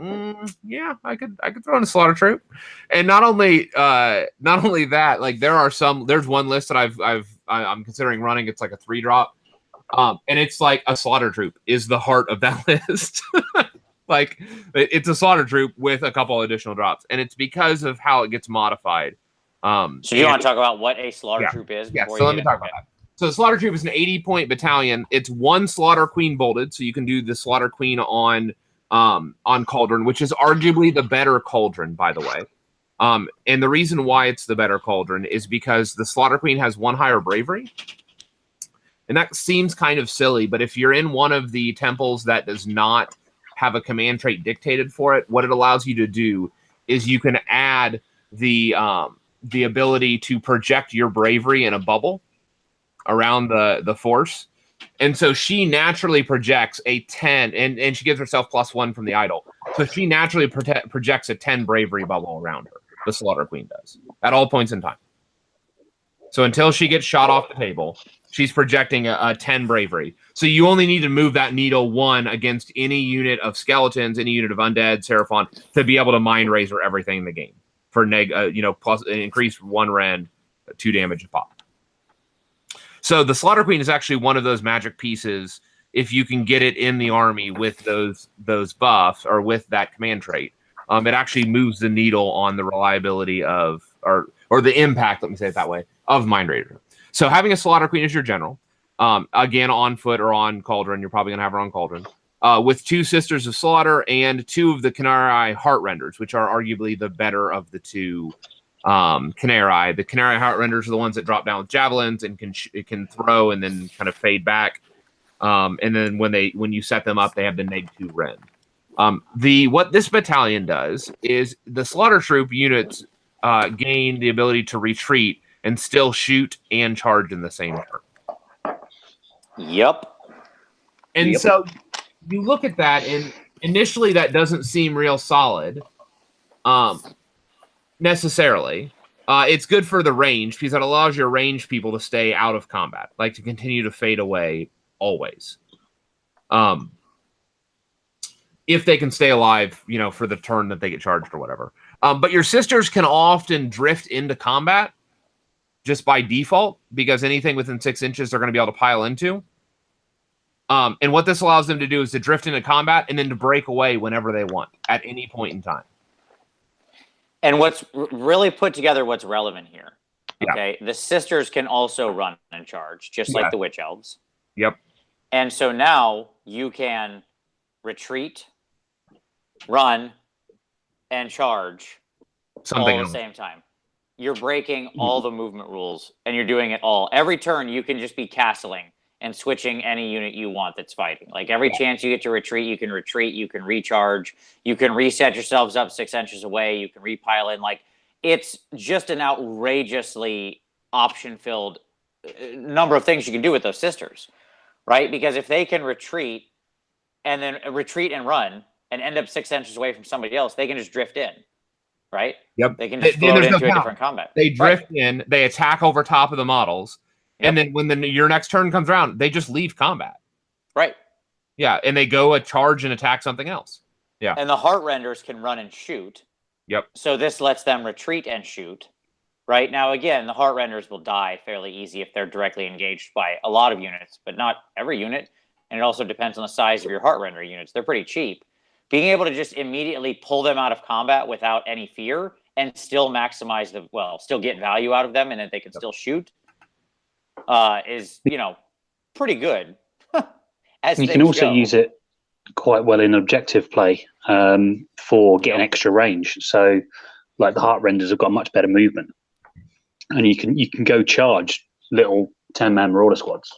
yeah, I could throw in a Slaughter Troop. And not only that, like there's one list that I'm considering running. It's like a 3-drop. And it's like a Slaughter Troop is the heart of that list. Like it's a Slaughter Troop with a couple additional drops, and it's because of how it gets modified. So you want to talk about what a Slaughter Troop is? Yeah, so let me talk about that. So the Slaughter Troop is an 80-point battalion. It's 1 Slaughter Queen bolted, so you can do the Slaughter Queen on Cauldron, which is arguably the better Cauldron, by the way. And the reason why it's the better Cauldron is because the Slaughter Queen has 1 higher bravery. And that seems kind of silly, but if you're in one of the temples that does not have a command trait dictated for it, what it allows you to do is you can add the ability to project your bravery in a bubble around the force. And so she naturally projects a 10, and she gives herself +1 from the idol. So she naturally projects a 10 bravery bubble around her. The Slaughter Queen does at all points in time. So until she gets shot off the table, she's projecting a 10 bravery. So you only need to move that needle 1 against any unit of skeletons, any unit of undead, Seraphon, to be able to mind razor everything in the game for plus increase 1 rend, 2 damage a pop. So the Slaughter Queen is actually one of those magic pieces. If you can get it in the army with those buffs or with that command trait, it actually moves the needle on the reliability of or the impact. Let me say it that way, of mind razor. So having a Slaughter Queen as your general, again on foot or on Cauldron, you're probably gonna have her on Cauldron, with 2 Sisters of Slaughter and 2 of the Khaine Heartrenders, which are arguably the better of the 2 Khaine. The Khaine Heartrenders are the ones that drop down with javelins and can throw and then kind of fade back. And then when you set them up, they have the -2 rend. What this battalion does is the Slaughter Troop units gain the ability to retreat and still shoot and charge in the same turn. Yep. And so you look at that, and initially that doesn't seem real solid, necessarily. It's good for the range because it allows your range people to stay out of combat, like to continue to fade away always. If they can stay alive, for the turn that they get charged or whatever. But your sisters can often drift into combat just by default, because anything within 6 inches they're going to be able to pile into. And what this allows them to do is to drift into combat and then to break away whenever they want at any point in time. And what's really put together what's relevant here. Okay. Yeah. The sisters can also run and charge, just like the witch elves. Yep. And so now you can retreat, run, and charge all at the same time. You're breaking all the movement rules, and you're doing it all. Every turn, you can just be castling and switching any unit you want that's fighting. Like every chance you get to retreat, you can recharge, you can reset yourselves up 6 inches away, you can repile in. Like, it's just an outrageously option-filled number of things you can do with those sisters, right? Because if they can retreat and then retreat and run and end up 6 inches away from somebody else, they can just drift in, right? Yep. They can just float into a different combat. They drift in, they attack over top of the models, and then when your next turn comes around, they just leave combat. Right. Yeah, and they go charge and attack something else. Yeah. And the Heartrenders can run and shoot. Yep. So this lets them retreat and shoot. Right? Now, again, the Heartrenders will die fairly easy if they're directly engaged by a lot of units, but not every unit. And it also depends on the size of your Heartrender units. They're pretty cheap. Being able to just immediately pull them out of combat without any fear and still maximize still get value out of them, and that they can still shoot, is, pretty good. You can also use it quite well in objective play for getting extra range. So, like the Heartrenders have got much better movement, and you can go charge little 10-man marauder squads,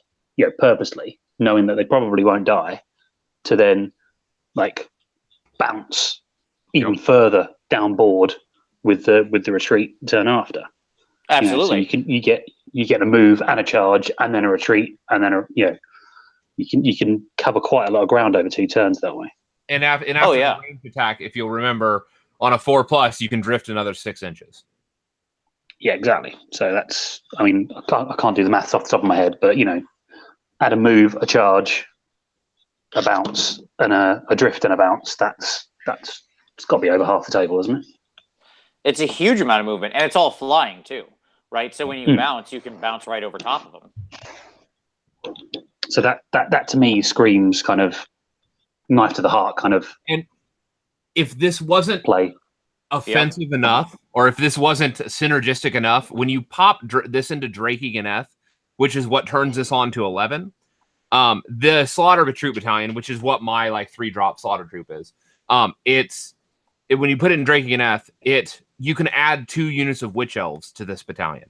purposely, knowing that they probably won't die, to then bounce even further down board with the retreat turn after. Absolutely. So you get you get a move and a charge and then a retreat and then you can cover quite a lot of ground over 2 turns that way. And after Oh, the yeah. range attack, if you'll remember, on a 4+, you can drift another 6 inches. Yeah, exactly. So that's, I mean, I can't do the maths off the top of my head, but add a move, a charge, a bounce, and a drift and a bounce. That's it's got to be over half the table, isn't it? It's a huge amount of movement, and it's all flying too, right? So when you bounce, you can bounce right over top of them. So that to me screams kind of knife to the heart kind of. And if this wasn't play offensive enough, or if this wasn't synergistic enough, when you pop this into Drakey Ganeth, which is what turns this on to 11, the Slaughter of a Troop Battalion, which is what my 3-drop Slaughter Troop is, when you put it in Drakey Ganeth, you can add 2 units of Witch Elves to this battalion.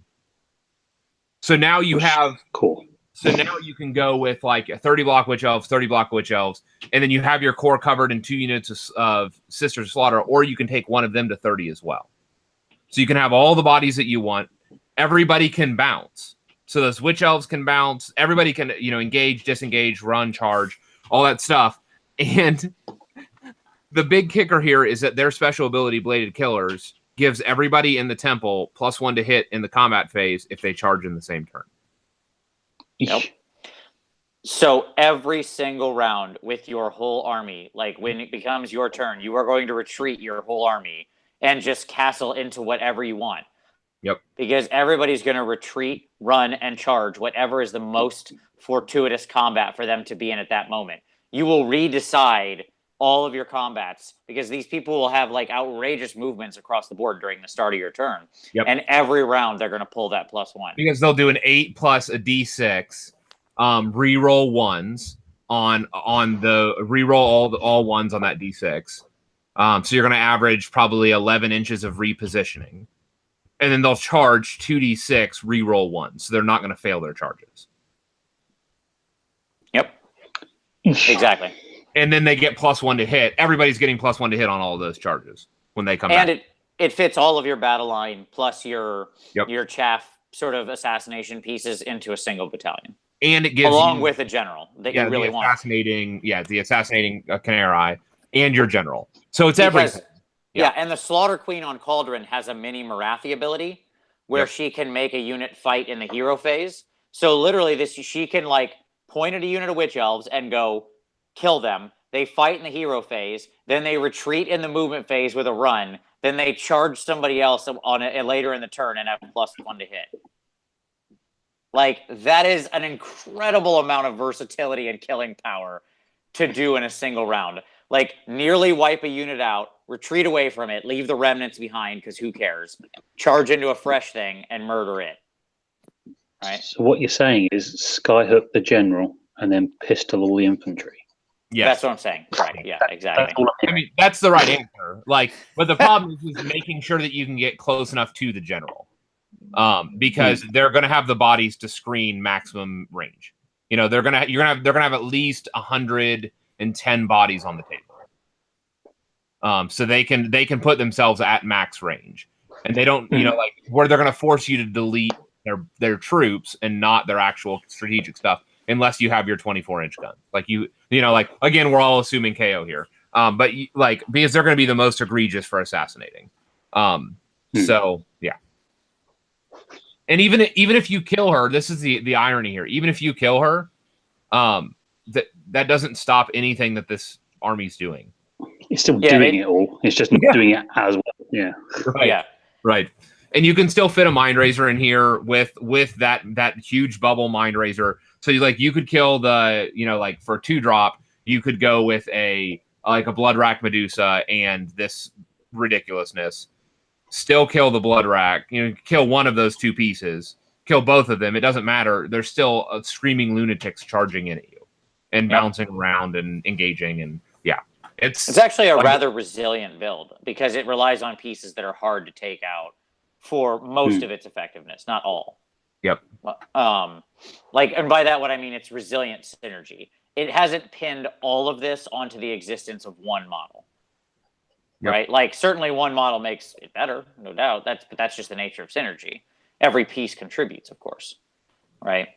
So now you have cool. So now you can go with 30 block Witch Elves, 30 block Witch Elves, and then you have your core covered in 2 units of Sisters of Slaughter, or you can take one of them to 30 as well. So you can have all the bodies that you want. Everybody can bounce. So those Witch Elves can bounce. Everybody can, engage, disengage, run, charge, all that stuff. And the big kicker here is that their special ability, Bladed Killers, gives everybody in the temple +1 to hit in the combat phase if they charge in the same turn. Nope. So every single round with your whole army, when it becomes your turn, you are going to retreat your whole army and just castle into whatever you want. Yep. Because everybody's going to retreat, run, and charge whatever is the most fortuitous combat for them to be in at that moment. You will redecide all of your combats because these people will have outrageous movements across the board during the start of your turn. Yep. And every round they're going to pull that +1 because they'll do an 8 plus a d6, reroll ones on the reroll all ones on that d6. So you're going to average probably 11 inches of repositioning, and then they'll charge 2d6 reroll ones. So they're not going to fail their charges. Yep. Exactly. And then they get +1 to hit. Everybody's getting +1 to hit on all of those charges when they come back. And it fits all of your battle line plus your chaff sort of assassination pieces into a single battalion. And it gives along with a general that you really want. The assassinating Khaine and your general. So it's everything. Yeah, and the Slaughter Queen on Cauldron has a mini Morathi ability where she can make a unit fight in the hero phase. So literally she can point at a unit of Witch Elves and go kill them. They fight in the hero phase, then they retreat in the movement phase with a run, then they charge somebody else on it later in the turn and have +1 to hit. That is an incredible amount of versatility and killing power to do in a single round. Nearly wipe a unit out, retreat away from it, leave the remnants behind because who cares? Charge into a fresh thing and murder it. Right? So what you're saying is skyhook the general and then pistol all the infantry. Yes. That's what I'm saying. Right. Yeah, exactly. I mean, that's the right answer. But the problem is making sure that you can get close enough to the general. Because they're going to have the bodies to screen maximum range. They're going to have at least 110 bodies on the table. So they can put themselves at max range. And they don't, where they're going to force you to delete their troops and not their actual strategic stuff unless you have your 24-inch gun. Again, we're all assuming KO here. But because they're going to be the most egregious for assassinating. So yeah. And even if you kill her, this is the irony here. Even if you kill her, that doesn't stop anything that this army's doing. It's still doing it all. It's just not doing it as well. Yeah. Right. Yeah. Right. And you can still fit a Mind Razor in here with that huge bubble Mind Razor. So you could kill the for 2-drop, you could go with a Blood Rack Medusa and this ridiculousness. Still kill the Blood Rack. Kill one of those 2 pieces. Kill both of them. It doesn't matter. There's still screaming lunatics charging in at you and bouncing around and engaging. And it's actually a rather resilient build because it relies on pieces that are hard to take out for most of its effectiveness, not all. Yep. And by that, what I mean, it's resilient synergy. It hasn't pinned all of this onto the existence of one model. Yep. Right? Certainly one model makes it better, no doubt. But that's just the nature of synergy. every piece contributes, of course, right?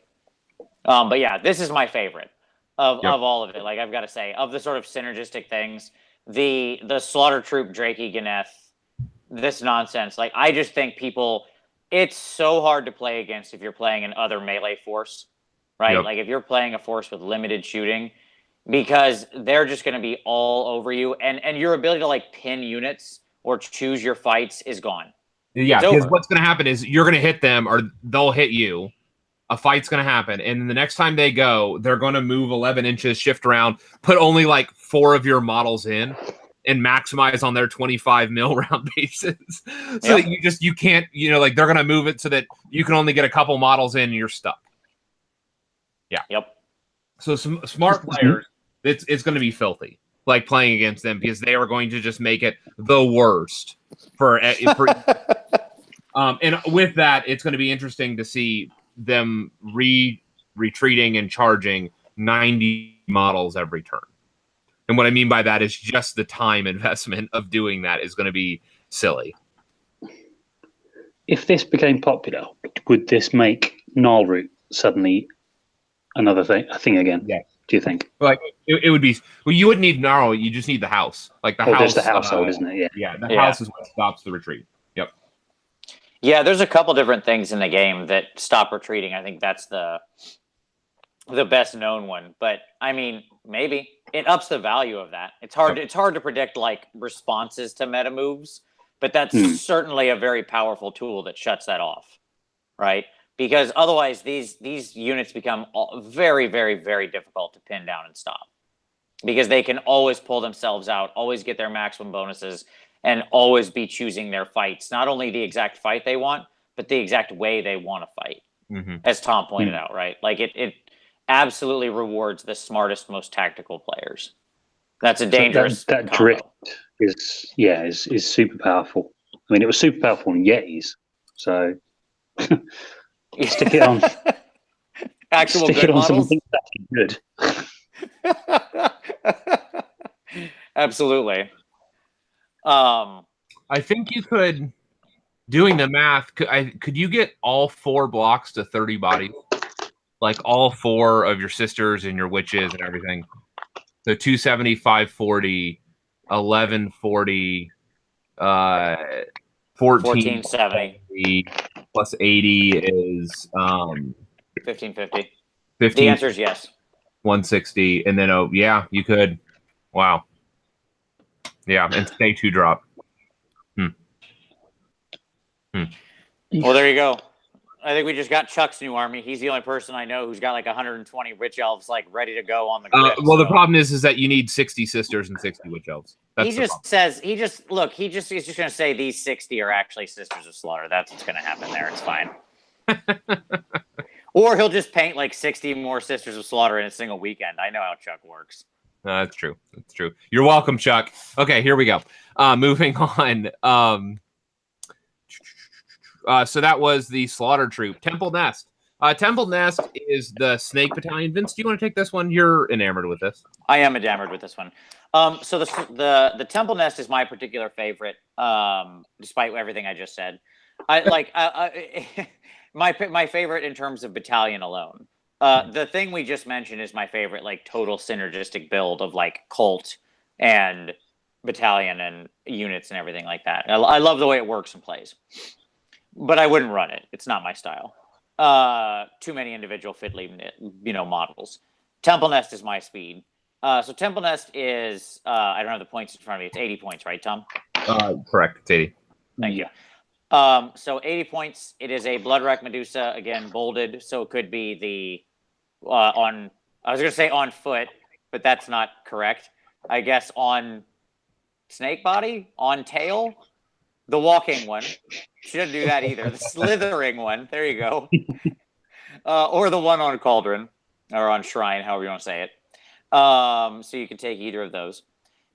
But yeah, this is my favorite of all of it. Like, I've got to say, of the sort of synergistic things, the Slaughter Troop Drakey Ganeth, this nonsense. Like, I just think it's so hard to play against if you're playing an other melee force, right? Yep. Like, if you're playing a force with limited shooting, because they're just going to be all over you, and your ability to like pin units or choose your fights is gone. Yeah, because what's going to happen is you're going to hit them or they'll hit you. A fight's going to happen, and the next time they go, they're going to move 11 inches, shift around, put only like 4 of your models in, and maximize on their 25 mil round bases. So that you can't, like they're going to move it so that you can only get a couple models in and you're stuck. Yeah. Yep. So some smart players, it's going to be filthy, like playing against them, because they are going to just make it the worst for and with that, it's going to be interesting to see them retreating and charging 90 models every turn. And what I mean by that is just the time investment of doing that is going to be silly. If this became popular, would this make Gnarl Root suddenly a thing again? Yeah. Do you think? Like it would be? Well, you wouldn't need Gnarl. You just need the house. Like the house. There's the household, isn't it? Yeah. The house is what stops the retreat. Yep. Yeah, there's a couple different things in the game that stop retreating. I think that's the best known one. But I mean, maybe it ups the value of that. It's hard. It's hard to predict like responses to meta moves, but that's certainly a very powerful tool that shuts that off, right? Because otherwise, these units become very, very, very difficult to pin down and stop. Because they can always pull themselves out, always get their maximum bonuses, and always be choosing their fights. Not only the exact fight they want, but the exact way they want to fight. Mm-hmm. As Tom pointed out, right? Like it absolutely rewards the smartest, most tactical players. That's a dangerous. So that drift is super powerful. I mean, it was super powerful in Yetis, so. Stick it on. Stick it on something good. Absolutely. I think you could, doing the math, could you get all 4 blocks to 30 bodies? Like all 4 of your sisters and your witches and everything. So 270, 540, 1140, 1470. Plus 80 is 1550. 15. The answer is yes. 160, and then you could. Wow. Yeah, and stay 2 drop. Well, there you go. I think we just got Chuck's new army. He's the only person I know who's got like 120 witch elves like ready to go on the grid. Well, the problem is that you need 60 sisters and 60 witch elves. That's he's just going to say these 60 are actually Sisters of Slaughter. That's what's going to happen there. It's fine. Or he'll just paint like 60 more Sisters of Slaughter in a single weekend. I know how Chuck works. That's true. That's true. You're welcome, Chuck. Okay, here we go. Moving on. So that was the Slaughter Troop. Temple Nest. Temple Nest is the Snake Battalion. Vince, do you want to take this one? You're enamored with this. I am enamored with this one. So the Temple Nest is my particular favorite, despite everything I just said. My favorite in terms of battalion alone. The thing we just mentioned is my favorite, like total synergistic build of like cult and battalion and units and everything like that. I love the way it works and plays, but I wouldn't run it. It's not my style. Too many individual fiddly, models. Temple Nest is my speed. So Temple Nest is, I don't have the points in front of me. It's 80 points, right, Tom? Correct. It's 80. Thank you. So 80 points. It is a Bloodwreck Medusa, again, bolded. So it could be the, I was going to say on foot, but that's not correct. I guess on snake body, on tail, the walking one. Shouldn't do that either. The slithering one. There you go. Or the one on Cauldron or on Shrine, however you want to say it. So you can take either of those.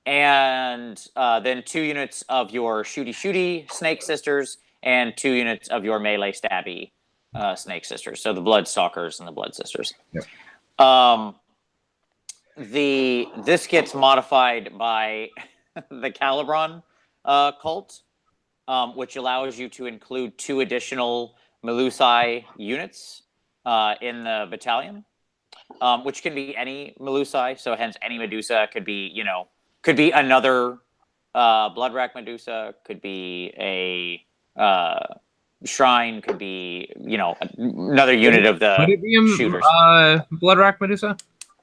And then 2 units of your shooty snake sisters and 2 units of your melee stabby snake sisters. So the blood stalkers and the blood sisters. Yep. This gets modified by the Calibron cult, which allows you to include 2 additional Melusai units in the battalion, which can be any Melusai. So hence any Medusa could be, another Bloodwrack Medusa, could be a shrine, could be, another unit of the Would it be shooters. Bloodwrack Medusa?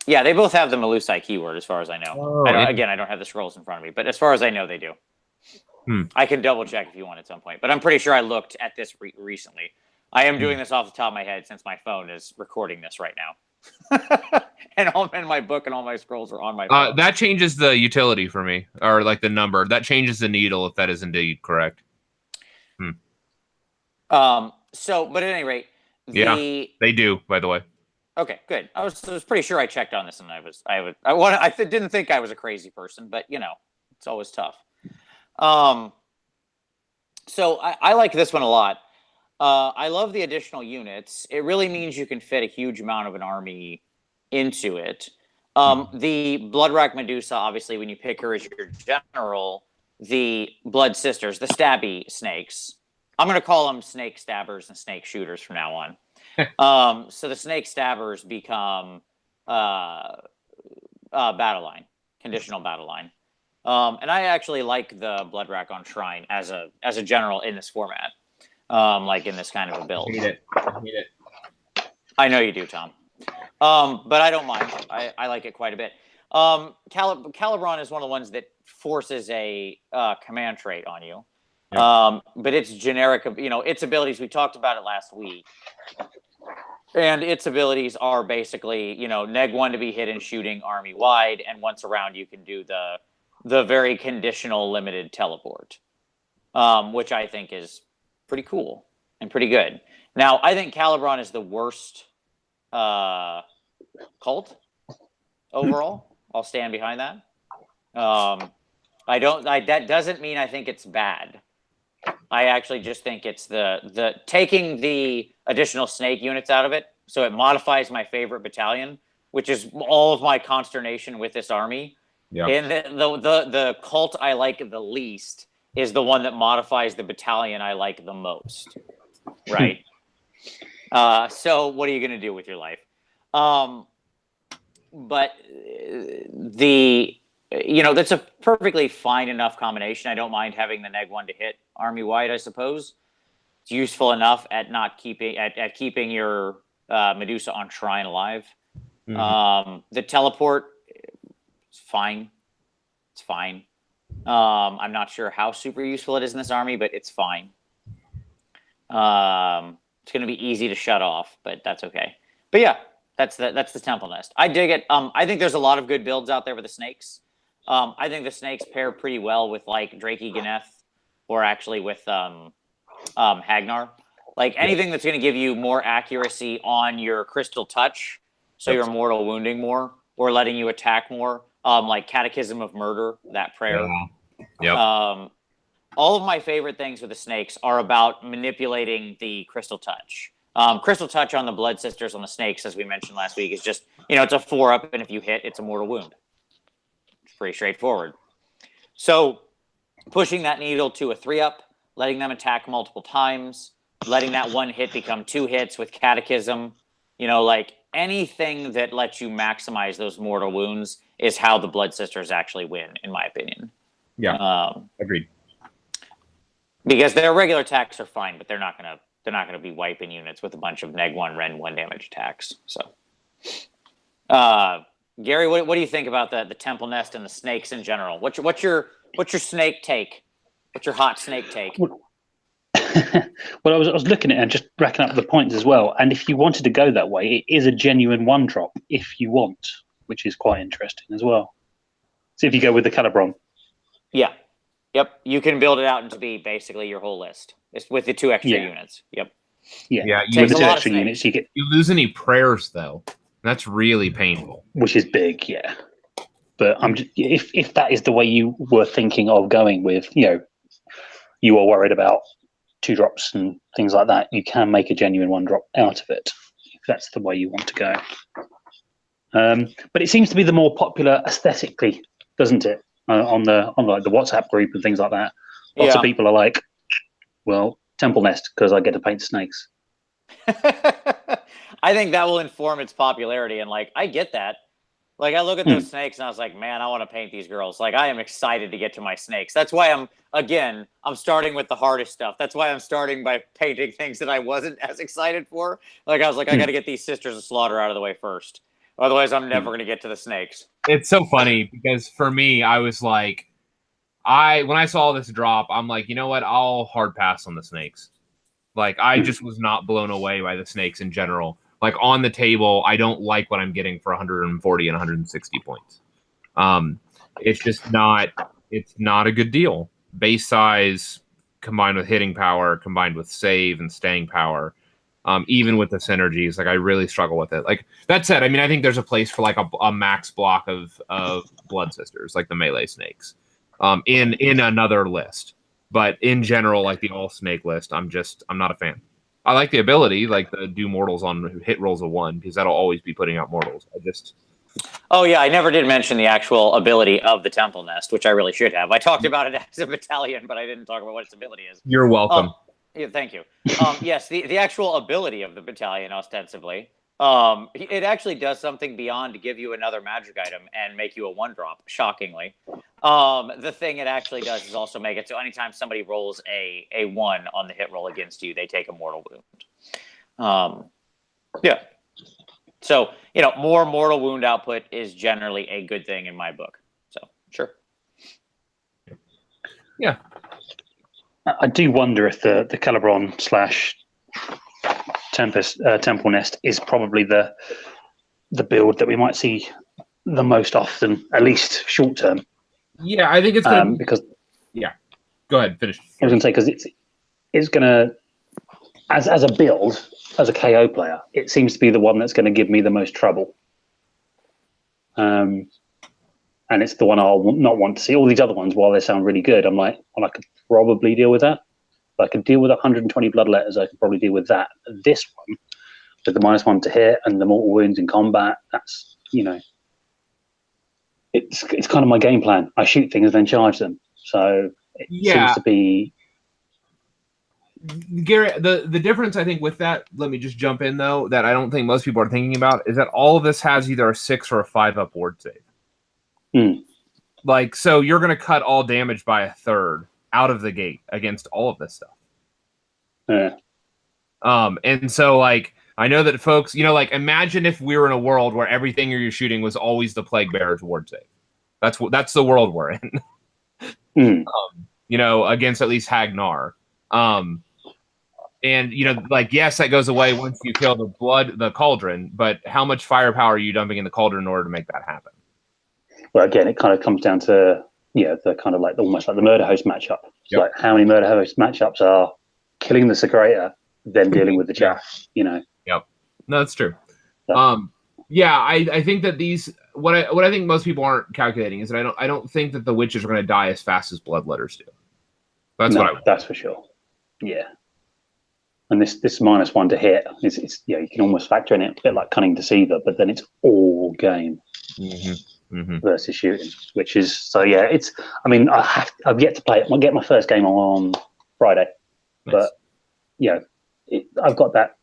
Yeah, they both have the Melusai keyword, as far as I know. Oh, I don't have the scrolls in front of me, but as far as I know, they do. I can double check if you want at some point, but I'm pretty sure I looked at this recently. I am doing this off the top of my head since my phone is recording this right now. and my book and all my scrolls are on my phone. That changes the utility for me, or like the number. That changes the needle if that is indeed correct. But at any rate, they do, by the way. Okay, good. I was pretty sure I checked on this, and I didn't think I was a crazy person, but it's always tough. So I like this one a lot. I love the additional units. It really means you can fit a huge amount of an army into it. The Bloodwrack Medusa, obviously, when you pick her as your general, the Blood Sisters, the stabby snakes. I'm going to call them snake stabbers and snake shooters from now on. So the snake stabbers become battle line, conditional battle line. And I actually like the Bloodwrack on Shrine as a general in this format, like in this kind of a build. I hate it. I know you do, Tom. But I don't mind. I like it quite a bit. Calibron is one of the ones that forces a command trait on you. But it's generic, its abilities, we talked about it last week. And its abilities are basically, neg 1 to be hit and shooting army wide, and once around you can do the very conditional limited teleport, which I think is pretty cool and pretty good. Now, I think Calibron is the worst cult overall. I'll stand behind that. That doesn't mean I think it's bad. I actually just think it's the taking the additional snake units out of it, so it modifies my favorite battalion, which is all of my consternation with this army. Yeah. And the cult I like the least is the one that modifies the battalion I like the most. Right. So what are you going to do with your life? But that's a perfectly fine enough combination. I don't mind having the neg 1 to hit army wide, I suppose. It's useful enough at not keeping your Medusa on Shrine alive. The teleport is fine. It's fine. I'm not sure how super useful it is in this army, but it's fine. It's going to be easy to shut off, but that's okay. But yeah, that's the Temple Nest. I dig it. I think there's a lot of good builds out there with the snakes. I think the snakes pair pretty well with like Drakey Ganeth, or actually with Hagnar. Like anything that's going to give you more accuracy on your crystal touch, so you're mortal wounding more, or letting you attack more. Like Catechism of Murder, that prayer. Yeah. Yep. All of my favorite things with the snakes are about manipulating the crystal touch. Crystal touch on the Blood Sisters on the snakes, as we mentioned last week, is just, it's a 4-up, and if you hit, it's a mortal wound. It's pretty straightforward. So pushing that needle to a 3-up, letting them attack multiple times, letting that 1 hit become 2 hits with Catechism, like anything that lets you maximize those mortal wounds is how the Blood Sisters actually win, in my opinion. Yeah, agreed. Because their regular attacks are fine, but they're not gonna be wiping units with a bunch of neg 1 ren 1 damage attacks. So, Gary, what do you think about the Temple Nest and the snakes in general? What's your snake take? What's your hot snake take? Well, I was looking at it and just racking up the points as well. And if you wanted to go that way, it is a genuine 1-drop if you want, which is quite interesting as well. So if you go with the Calibron. Yeah. Yep. You can build it out into be basically your whole list. It's with the 2 extra units. Yep. Yeah. With the 2 extra units, you lose any prayers though. That's really painful. Which is big, yeah. But if that is the way you were thinking of going with, you are worried about 2-drops and things like that, you can make a genuine 1-drop out of it if that's the way you want to go. But it seems to be the more popular aesthetically, doesn't it? On the WhatsApp group and things like that. Lots of people are like, well, Temple Nest because I get to paint snakes. I think that will inform its popularity. And like, I get that. Like, I look at those snakes and I was like, man, I want to paint these girls. Like, I am excited to get to my snakes. That's why I'm starting with the hardest stuff. That's why I'm starting by painting things that I wasn't as excited for. Like, I was like, I got to get these Sisters of Slaughter out of the way first. Otherwise, I'm never going to get to the snakes. It's so funny because for me, I was like, when I saw this drop, I'm like, you know what? I'll hard pass on the snakes. Like, I just was not blown away by the snakes in general. Like, on the table, I don't like what I'm getting for 140 and 160 points. It's just not a good deal. Base size combined with hitting power, combined with save and staying power, even with the synergies, like, I really struggle with it. Like, that said, I mean, I think there's a place for like a max block of Blood Sisters, like the melee snakes, in another list. But in general, like the all snake list, I'm not a fan. I like the ability, like the do mortals on hit rolls of 1, because that'll always be putting out mortals. Oh yeah, I never did mention the actual ability of the Temple Nest, which I really should have. I talked about it as a battalion, but I didn't talk about what its ability is. You're welcome. Yeah, thank you. Yes, the actual ability of the battalion, ostensibly, it actually does something beyond to give you another magic item and make you a 1-drop. Shockingly, the thing it actually does is also make it so anytime somebody rolls a 1 on the hit roll against you, they take a mortal wound. Yeah. So, more mortal wound output is generally a good thing in my book. So, sure. Yeah. I do wonder if the Cauldron / Temple Nest is probably the build that we might see the most often, at least short term. Yeah, I think it's going to because. Yeah, go ahead, finish. I was going to say because it's going to, as a build, as a KO player, it seems to be the one that's going to give me the most trouble. And it's the one I'll not want to see. All these other ones, while they sound really good, I'm like, well, I could probably deal with that. If I could deal with 120 blood letters, I could probably deal with that. This one, with the -1 to hit and the mortal wounds in combat, that's, it's kind of my game plan. I shoot things, then charge them. So it seems to be. Gary, the difference I think with that, let me just jump in though, that I don't think most people are thinking about is that all of this has either a 6 or a 5 up ward save. Like, so you're going to cut all damage by a third out of the gate against all of this stuff. Yeah. And so like, I know that folks, like, imagine if we were in a world where everything you're shooting was always the Plague Bearer's ward save. That's the world we're in. Against at least Hagnar. And like, yes, that goes away once you kill the Cauldron, but how much firepower are you dumping in the Cauldron in order to make that happen? Well, again, it kind of comes down to the kind of like almost like the Murder Host matchup. It's like how many Murder Host matchups are killing the Secretor, then dealing with the chaff. Yep. No, that's true. Yeah, I think that these what I think most people aren't calculating is that I don't think that the witches are going to die as fast as Bloodletters do. That's for sure. Yeah. And this -1 to hit, it's you can almost factor in it a bit like Cunning Deceiver, but then it's all game versus shooting, which is so it's. I mean, I've yet to play it. I'll get my first game on Friday, but I've got that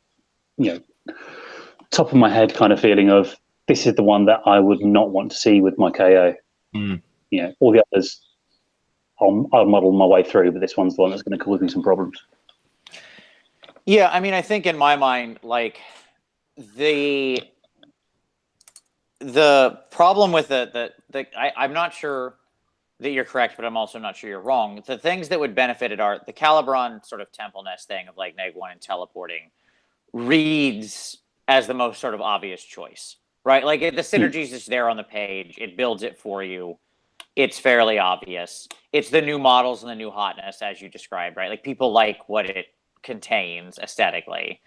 top of my head kind of feeling of this is the one that I would not want to see with my KO. All the others, I'll model my way through, but this one's the one that's going to cause me some problems. Yeah, I mean, I think in my mind, like the problem with I'm not sure that you're correct, but I'm also not sure you're wrong. The things that would benefit it are the Cauldron sort of Temple Nest thing of like -1 and teleporting reads as the most sort of obvious choice, right? Like the synergies is there on the page. It builds it for you. It's fairly obvious. It's the new models and the new hotness, as you described, right? Like people like what it contains aesthetically,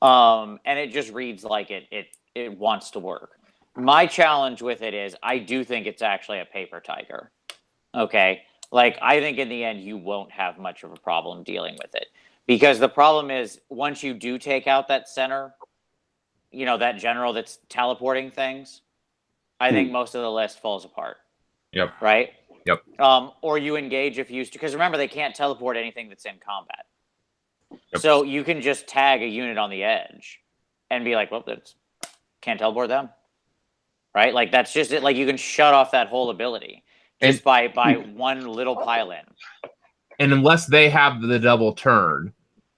and it just reads like it wants to work. My challenge with it is I do think it's actually a paper tiger. Okay, like I think in the end you won't have much of a problem dealing with it, because the problem is once you do take out that center, that general that's teleporting things, I think most of the list falls apart. Yep. Right. Yep. Or you engage if used to, because remember they can't teleport anything that's in combat. Yep. So you can just tag a unit on the edge and be like, well, that's can't teleport them. Right? Like that's just it. Like you can shut off that whole ability just by one little pile in. And unless they have the double turn,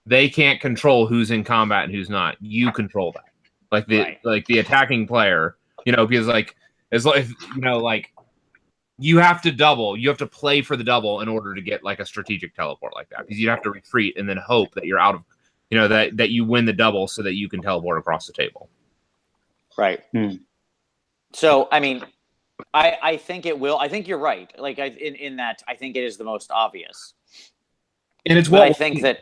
they can't control who's in combat and who's not. You control that. Like the attacking player, because as like you have to double. You have to play for the double in order to get like a strategic teleport like that. Because you have to retreat and then hope that you're out of, that you win the double so that you can teleport across the table. Right. So, I mean, I think it will. I think you're right. Like in that, I think it is the most obvious. And it's what what I think that.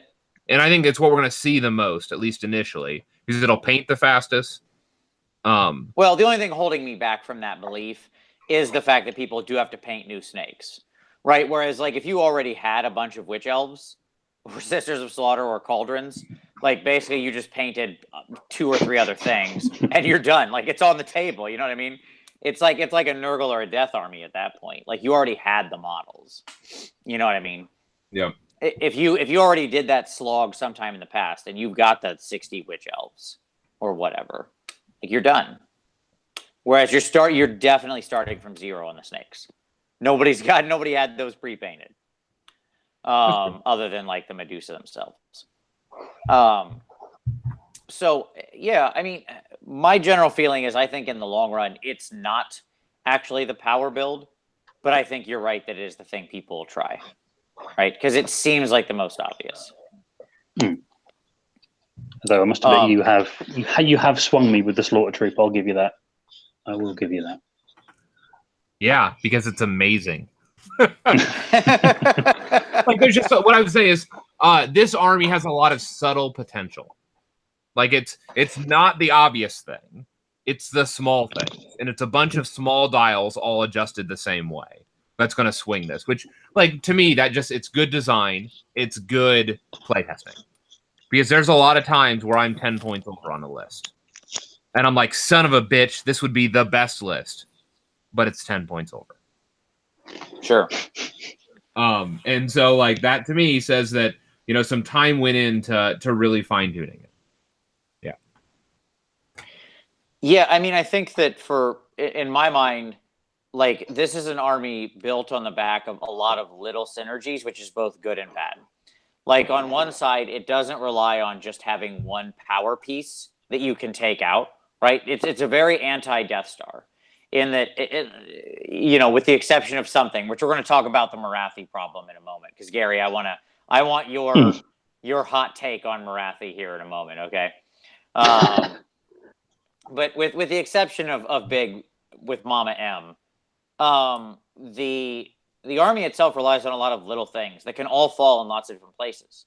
And I think it's what we're going to see the most, at least initially, because it'll paint the fastest. Well, the only thing holding me back from that belief is the fact that people do have to paint new snakes, right? Whereas, like, if you already had a bunch of witch elves, or Sisters of Slaughter, or Cauldrons, like, basically you just painted 2 or 3 other things, and you're done. Like, it's on the table, you know what I mean? It's like a Nurgle or a Death Army at that point. Like, you already had the models. You know what I mean? Yeah. If you already did that slog sometime in the past, and you've got the 60 witch elves, or whatever, like, you're done. Whereas you're definitely starting from 0 on the snakes. Nobody had those pre-painted, other than like the Medusa themselves. So yeah, I mean, my general feeling is I think in the long run it's not actually the power build, but I think you're right that it is the thing people will try, right? Because it seems like the most obvious. Although I must admit, you have swung me with the Slaughter Troop. I'll give you that. I will give you that. Yeah, because it's amazing. Like, there's just what I would say is this army has a lot of subtle potential. Like it's not the obvious thing. It's the small things. And it's a bunch of small dials all adjusted the same way. That's going to swing this, which, like, to me, it's good design. It's good playtesting. Because there's a lot of times where I'm 10 points over on the list. And I'm like, son of a bitch, this would be the best list. But it's 10 points over. Sure. And so, like, that to me says that, some time went into really fine-tuning it. Yeah. Yeah, I mean, I think that in my mind, like, this is an army built on the back of a lot of little synergies, which is both good and bad. Like, on one side, it doesn't rely on just having one power piece that you can take out, right? It's a very anti-Death Star in that, with the exception of something, which we're going to talk about the Morathi problem in a moment. Because, Gary, I want your hot take on Morathi here in a moment, okay? But with the exception of Big, with Mama M, the army itself relies on a lot of little things that can all fall in lots of different places,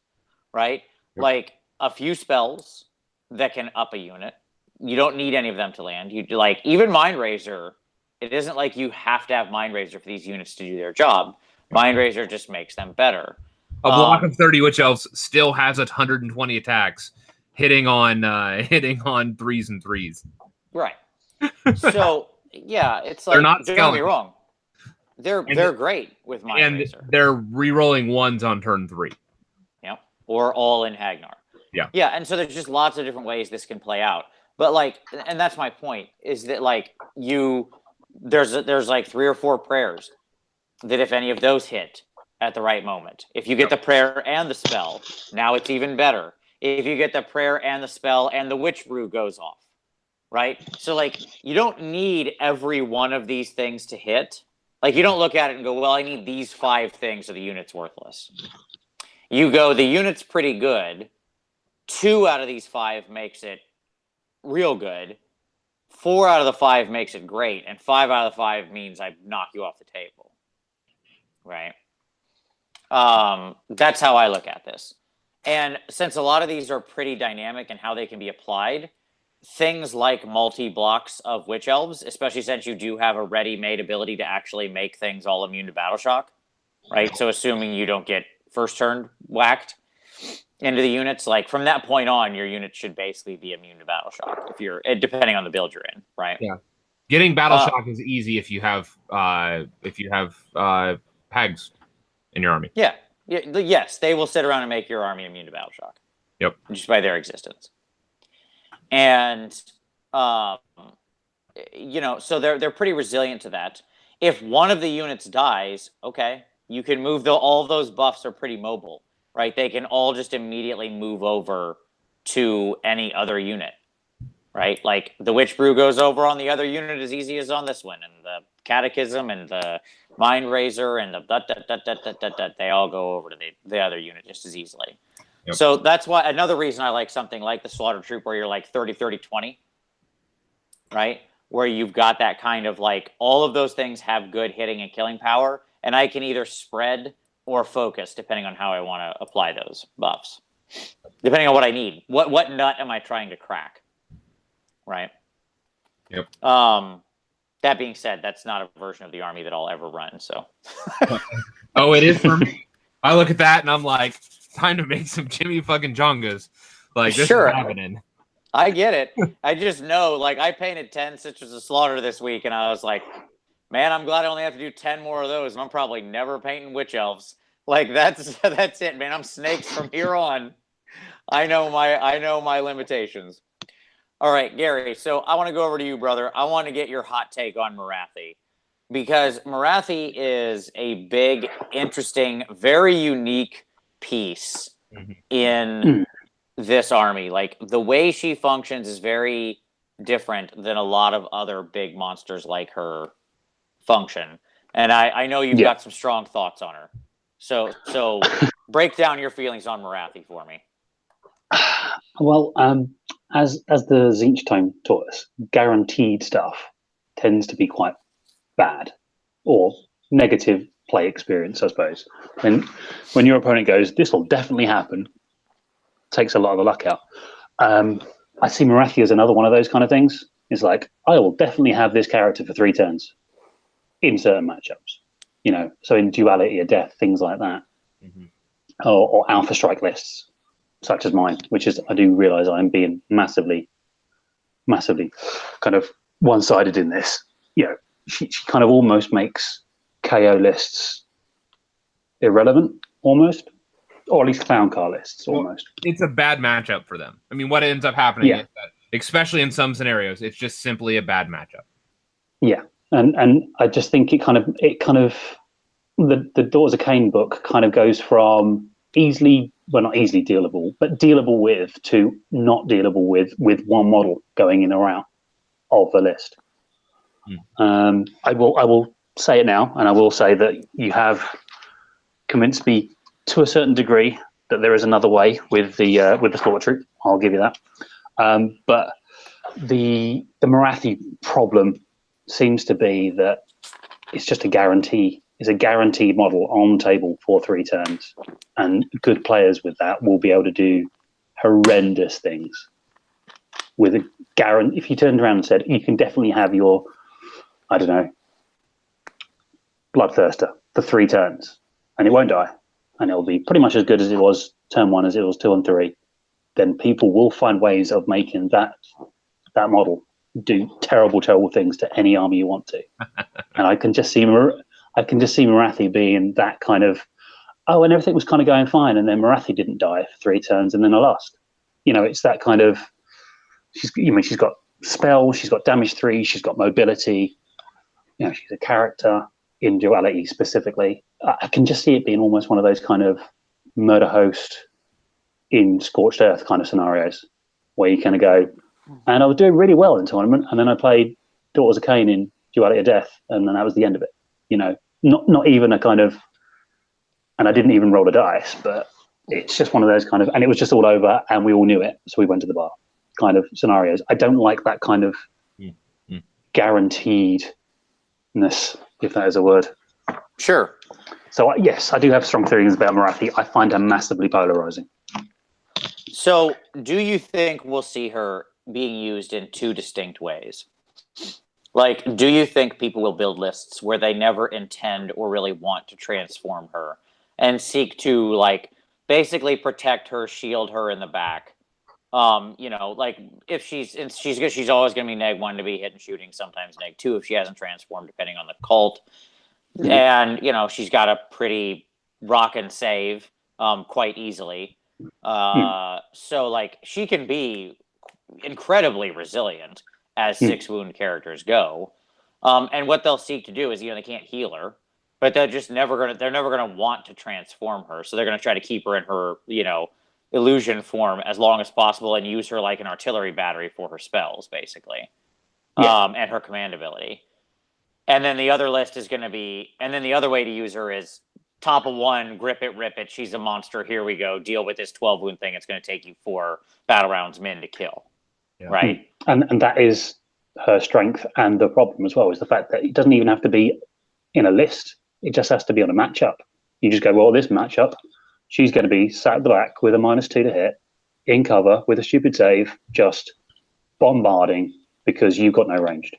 right? Yep. Like a few spells that can up a unit. You don't need any of them to land. You like even Mind Razor. It isn't like you have to have Mind Razor for these units to do their job. Mind Razor just makes them better. A block of 30 Witch Elves still has 120 attacks, hitting on 3s and 3s. Right. So yeah, it's like, they're not don't get me wrong. They're great with Mind Razor. And they're re-rolling 1s on turn 3. Yeah. Or all in Hagnar. Yeah. Yeah, and so there's just lots of different ways this can play out. But like, and that's my point, is that like there's like 3 or 4 prayers that if any of those hit at the right moment, if you get the prayer and the spell, now it's even better. If you get the prayer and the spell and the witch brew goes off, right? So like, you don't need every one of these things to hit. Like, you don't look at it and go, well, I need these 5 things or the unit's worthless. You go, the unit's pretty good. 2 out of these 5 makes it real good. 4 out of the 5 makes it great. And 5 out of the 5 means I knock you off the table. Right? That's how I look at this. And since a lot of these are pretty dynamic in how they can be applied, things like multi-blocks of Witch Elves, especially since you do have a ready-made ability to actually make things all immune to Battle Shock, right? So assuming you don't get first turn whacked into the units, like from that point on, your unit should basically be immune to Battle Shock, if you're depending on the build you're in, right? Yeah. Getting Battle Shock is easy if you have Hags in your army. Yeah. Yes, they will sit around and make your army immune to Battle Shock. Yep. Just by their existence. And you know, so they're pretty resilient to that. If one of the units dies, okay, you can move all of those buffs are pretty mobile, right? They can all just immediately move over to any other unit, right? Like the Witch Brew goes over on the other unit as easy as on this one, and the Catechism and the Mind Razor and the they all go over to the other unit just as easily. Yep. So that's why another reason I like something like the Slaughter Troop where you're like 30-30-20, right? Where you've got that kind of like all of those things have good hitting and killing power, and I can either spread or focus depending on how I want to apply those buffs. Depending on what I need. What nut am I trying to crack? Right? Yep. That being said, that's not a version of the army that I'll ever run, so. Oh, it is for me. I look at that and I'm like, time to make some Jimmy fucking Jongas. Like, this is happening. I get it. I just know, like, I painted 10 Sisters of Slaughter this week, and I was like, man, I'm glad I only have to do 10 more of those, and I'm probably never painting Witch Elves. Like, that's it, man. I'm snakes from here on. I know my limitations. All right, Gary, so I want to go over to you, brother. I want to get your hot take on Morathi, because Morathi is a big, interesting, very unique piece in this army. Like, the way she functions is very different than a lot of other big monsters like her function. And I know you've got some strong thoughts on her. So break down your feelings on Morathi for me. Well, as the Zinch Tome taught us, guaranteed stuff tends to be quite bad or negative play experience, I suppose. When your opponent goes, this will definitely happen, takes a lot of the luck out. I see Morathi as another one of those kind of things. It's like, I will definitely have this character for 3 turns in certain matchups. You know, so in Duality or Death, things like that. Or Alpha Strike lists, such as mine, which is, I do realise I'm being massively kind of one-sided in this. You know, she kind of almost makes KO lists irrelevant, almost, or at least clown car lists, almost. Well, it's a bad matchup for them. I mean, what ends up happening is that, especially in some scenarios, it's just simply a bad matchup. Yeah, and I just think it kind of the Daughters of Khaine book kind of goes from not easily dealable, but dealable with to not dealable with one model going in or out of the list. I will say it now, and I will say that you have convinced me to a certain degree that there is another way with the Slaughter Troop. I'll give you that. But the Morathi problem seems to be that it's just a guarantee. It's a guaranteed model on table for 3 turns, and good players with that will be able to do horrendous things. With a guarantee, if you turned around and said, you can definitely have your, I don't know, Bloodthirster for 3 turns, and it won't die, and it'll be pretty much as good as it was turn 1 as it was 2 and 3, then people will find ways of making that model do terrible things to any army you want to. And I can just see Morathi being that kind of, and everything was kind of going fine, and then Morathi didn't die for 3 turns, and then I lost. You know, it's that kind of. She's got spell, she's got damage 3, she's got mobility. You know, she's a character in Duality specifically. I can just see it being almost one of those kind of murder host in Scorched Earth kind of scenarios, where you kind of go, and I was doing really well in tournament, and then I played Daughters of Khaine in Duality of Death, and then that was the end of it. You know, not even a kind of, and I didn't even roll a dice, but it's just one of those kind of, and it was just all over, and we all knew it, so we went to the bar kind of scenarios. I don't like that kind of guaranteedness, if that is a word. Sure. So yes, I do have strong theories about Morathi. I find her massively polarizing. So do you think we'll see her being used in 2 distinct ways? Like, do you think people will build lists where they never intend or really want to transform her and seek to, like, basically protect her, shield her in the back? You know, like, if she's always going to be neg 1 to be hit and shooting, sometimes neg 2 if she hasn't transformed, depending on the cult. And, you know, she's got a pretty rock and save quite easily. So like she can be incredibly resilient as 6 wound characters go. And what they'll seek to do is, they can't heal her, but they're never gonna want to transform her. So they're gonna try to keep her in her, illusion form as long as possible and use her like an artillery battery for her spells, basically. And her command ability. And then the other list is gonna be, and then the other way to use her is top of 1, grip it, rip it. She's a monster. Here we go. Deal with this 12 wound thing. It's going to take you 4 battle rounds min to kill. Yeah. Right. And that is her strength. And the problem as well is the fact that it doesn't even have to be in a list. It just has to be on a matchup. You just go, well, this matchup, she's going to be sat black with a -2 to hit, in cover with a stupid save, just bombarding because you've got no ranged.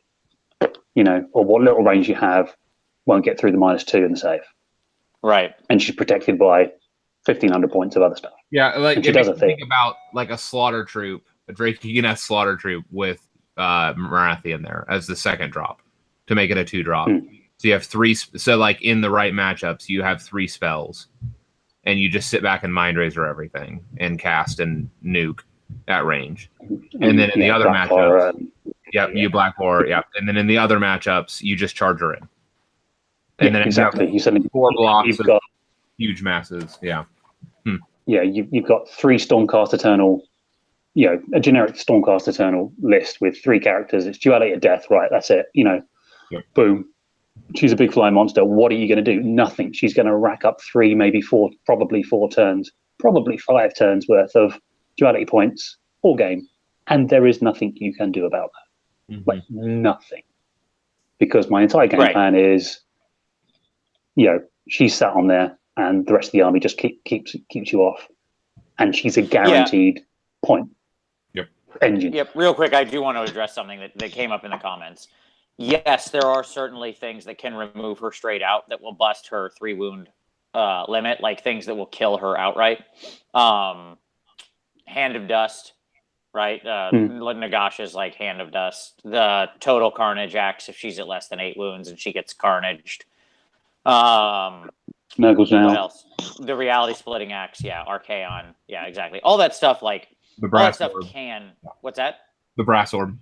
Or what little range you have won't get through the -2 in the save. Right. And she's protected by 1,500 points of other stuff. Yeah, like it makes me think about like a slaughter troop, a Drakean slaughter troop with Morathi in there as the second drop to make it a 2-drop. So you have 3. So like in the right matchups, you have 3 spells, and you just sit back and Mind Razor everything and cast and nuke at range. And then in the other matchups, you Black War, and then in the other matchups, you just charge her in. And then exactly. You suddenly 4 blocks of huge masses. Yeah. Yeah, you've got 3 Stormcast Eternal, a generic Stormcast Eternal list with 3 characters. It's duality of death, right? That's it. Boom. She's a big flying monster. What are you going to do? Nothing. She's going to rack up 3, maybe 4, probably 4 turns, probably 5 turns worth of duality points all game. And there is nothing you can do about that. Like nothing. Because my entire game plan is, she's sat on there and the rest of the army just keeps you off. And she's a guaranteed point engine. Yep. Real quick, I do want to address something that came up in the comments. Yes, there are certainly things that can remove her straight out that will bust her 3 wound limit, like things that will kill her outright. Hand of Dust, right? Nagash is like Hand of Dust. The Total Carnage axe if she's at less than 8 wounds and she gets carnaged. Nurgle's Nail. What else? The Reality Splitting Axe, Archaon, exactly. All that stuff, like the brass all that stuff orb. can. What's that? The Brass Orb.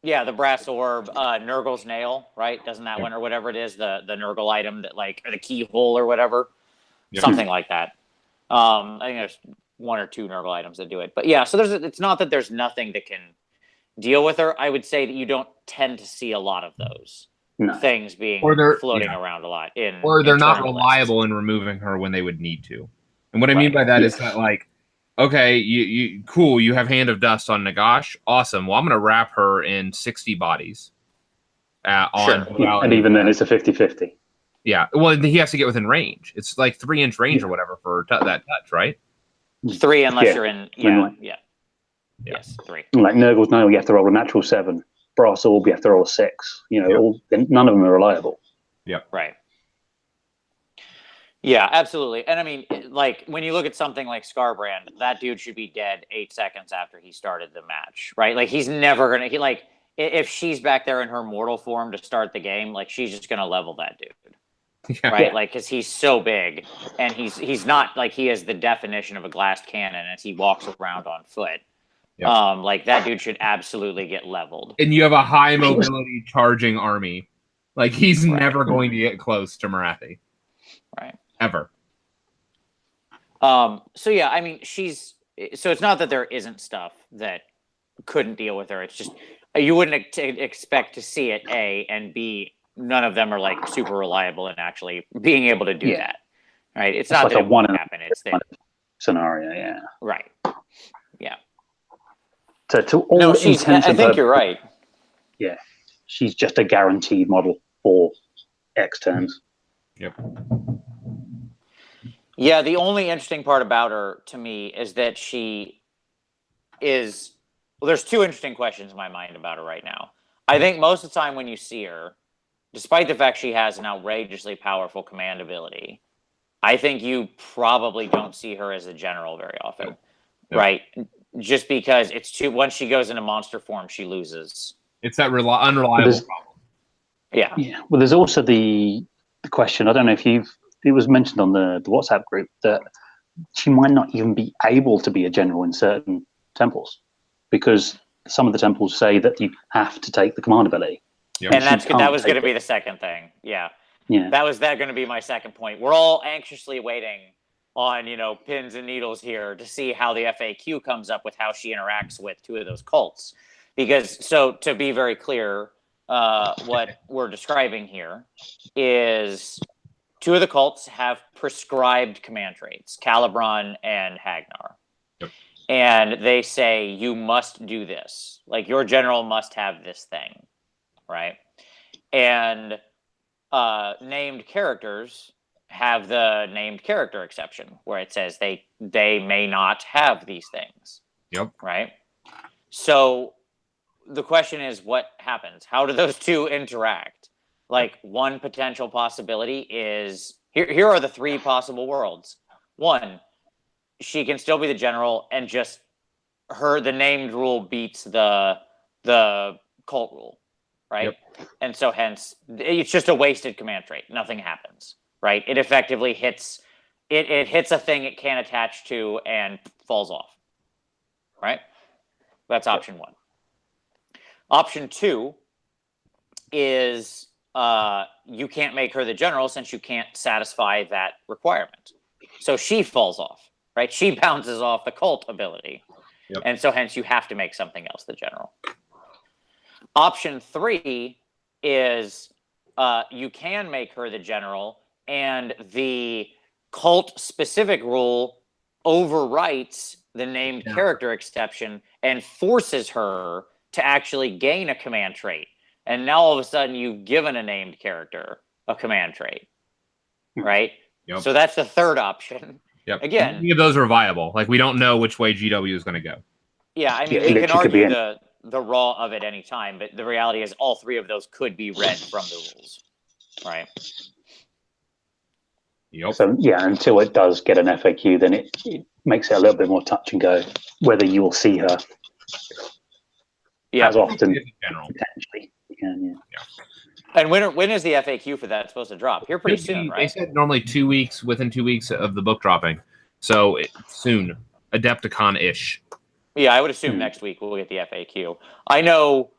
Yeah, the Brass Orb, Nurgle's Nail, right? Doesn't that one or whatever it is, the Nurgle item that or the keyhole or whatever, something like that. I think there's 1 or 2 Nurgle items that do it, but so it's not that there's nothing that can deal with her. I would say that you don't tend to see a lot of those. Things being floating around a lot or they're not reliable in removing her when they would need to. And what I mean by that is that, like, okay, you cool, you have Hand of Dust on Nagash, awesome. Well, I'm gonna wrap her in 60 bodies and even then it's a 50-50. Yeah, well, he has to get within range. It's like 3-inch range or whatever for that touch, right? 3 unless you're in yes, 3. Like Nurgle's Nail, you have to roll a natural 7. Brass Orb, you have to roll a 6. None of them are reliable. Yeah. Right. Yeah, absolutely. And I mean, like, when you look at something like Scarbrand, that dude should be dead 8 seconds after he started the match, right? Like, he's never going to, if she's back there in her mortal form to start the game, like, she's just going to level that dude. Right? Like, because he's so big, and he's not, like, he is the definition of a glass cannon as he walks around on foot. Yep. Like, that dude should absolutely get leveled. And you have a high mobility charging army. Like, he's never going to get close to Morathi. Right. Ever. So yeah, I mean, so it's not that there isn't stuff that couldn't deal with her. It's just you wouldn't expect to see it, A, and B, none of them are like super reliable in actually being able to do that. Right? It's not like that it won't happen. It's there. Scenario, Right. Yeah. So to all intents I think you're right. Yeah. She's just a guaranteed model for X turns. Yep. Yeah, the only interesting part about her to me is that she is. Well, there's 2 interesting questions in my mind about her right now. I think most of the time when you see her, despite the fact she has an outrageously powerful command ability, I think you probably don't see her as a general very often, right? Just because once she goes into monster form, she loses. It's that unreliable problem. Yeah. Well, there's also the question. I don't know if it was mentioned on the WhatsApp group that she might not even be able to be a general in certain temples, because some of the temples say that you have to take the command ability. Yep. And She can't that was going to take be it. the second thing. Yeah. Yeah. That was going to be my second point. We're all anxiously waiting on, pins and needles here to see how the FAQ comes up with how she interacts with two of those cults. Because, so to be very clear, what we're describing here is two of the cults have prescribed command traits, Calibron and Hagnar. Yep. And they say, you must do this. Like, your general must have this thing, right? And named characters have the named character exception, where it says they may not have these things. Yep. Right? So the question is, what happens? How do those two interact? Like, one potential possibility is, here are the three possible worlds. One, she can still be the general, and just the named rule beats the cult rule, right? Yep. And so hence it's just a wasted command trait. Nothing happens, right? It effectively hits it hits a thing it can't attach to and falls off, right? That's option one. Option two is you can't make her the general since you can't satisfy that requirement. So she falls off, right? She bounces off the cult ability. Yep. And so hence you have to make something else the general. Option three is you can make her the general, and the cult-specific rule overwrites the named character exception and forces her to actually gain a command trait. And now all of a sudden you've given a named character a command trait, right? Yep. So that's the third option. Yep. Again, any of those are viable. Like, we don't know which way GW is going to go. Yeah, I mean, we can argue the raw of it any time, but the reality is all three of those could be read from the rules, right? Yep. So, yeah, until it does get an FAQ, then it makes it a little bit more touch and go, whether you will see her as often, potentially. You can, yeah. And when is the FAQ for that supposed to drop? Here pretty soon, right? They said normally 2 weeks, within 2 weeks of the book dropping. So soon, Adepticon-ish. Yeah, I would assume next week we'll get the FAQ. I know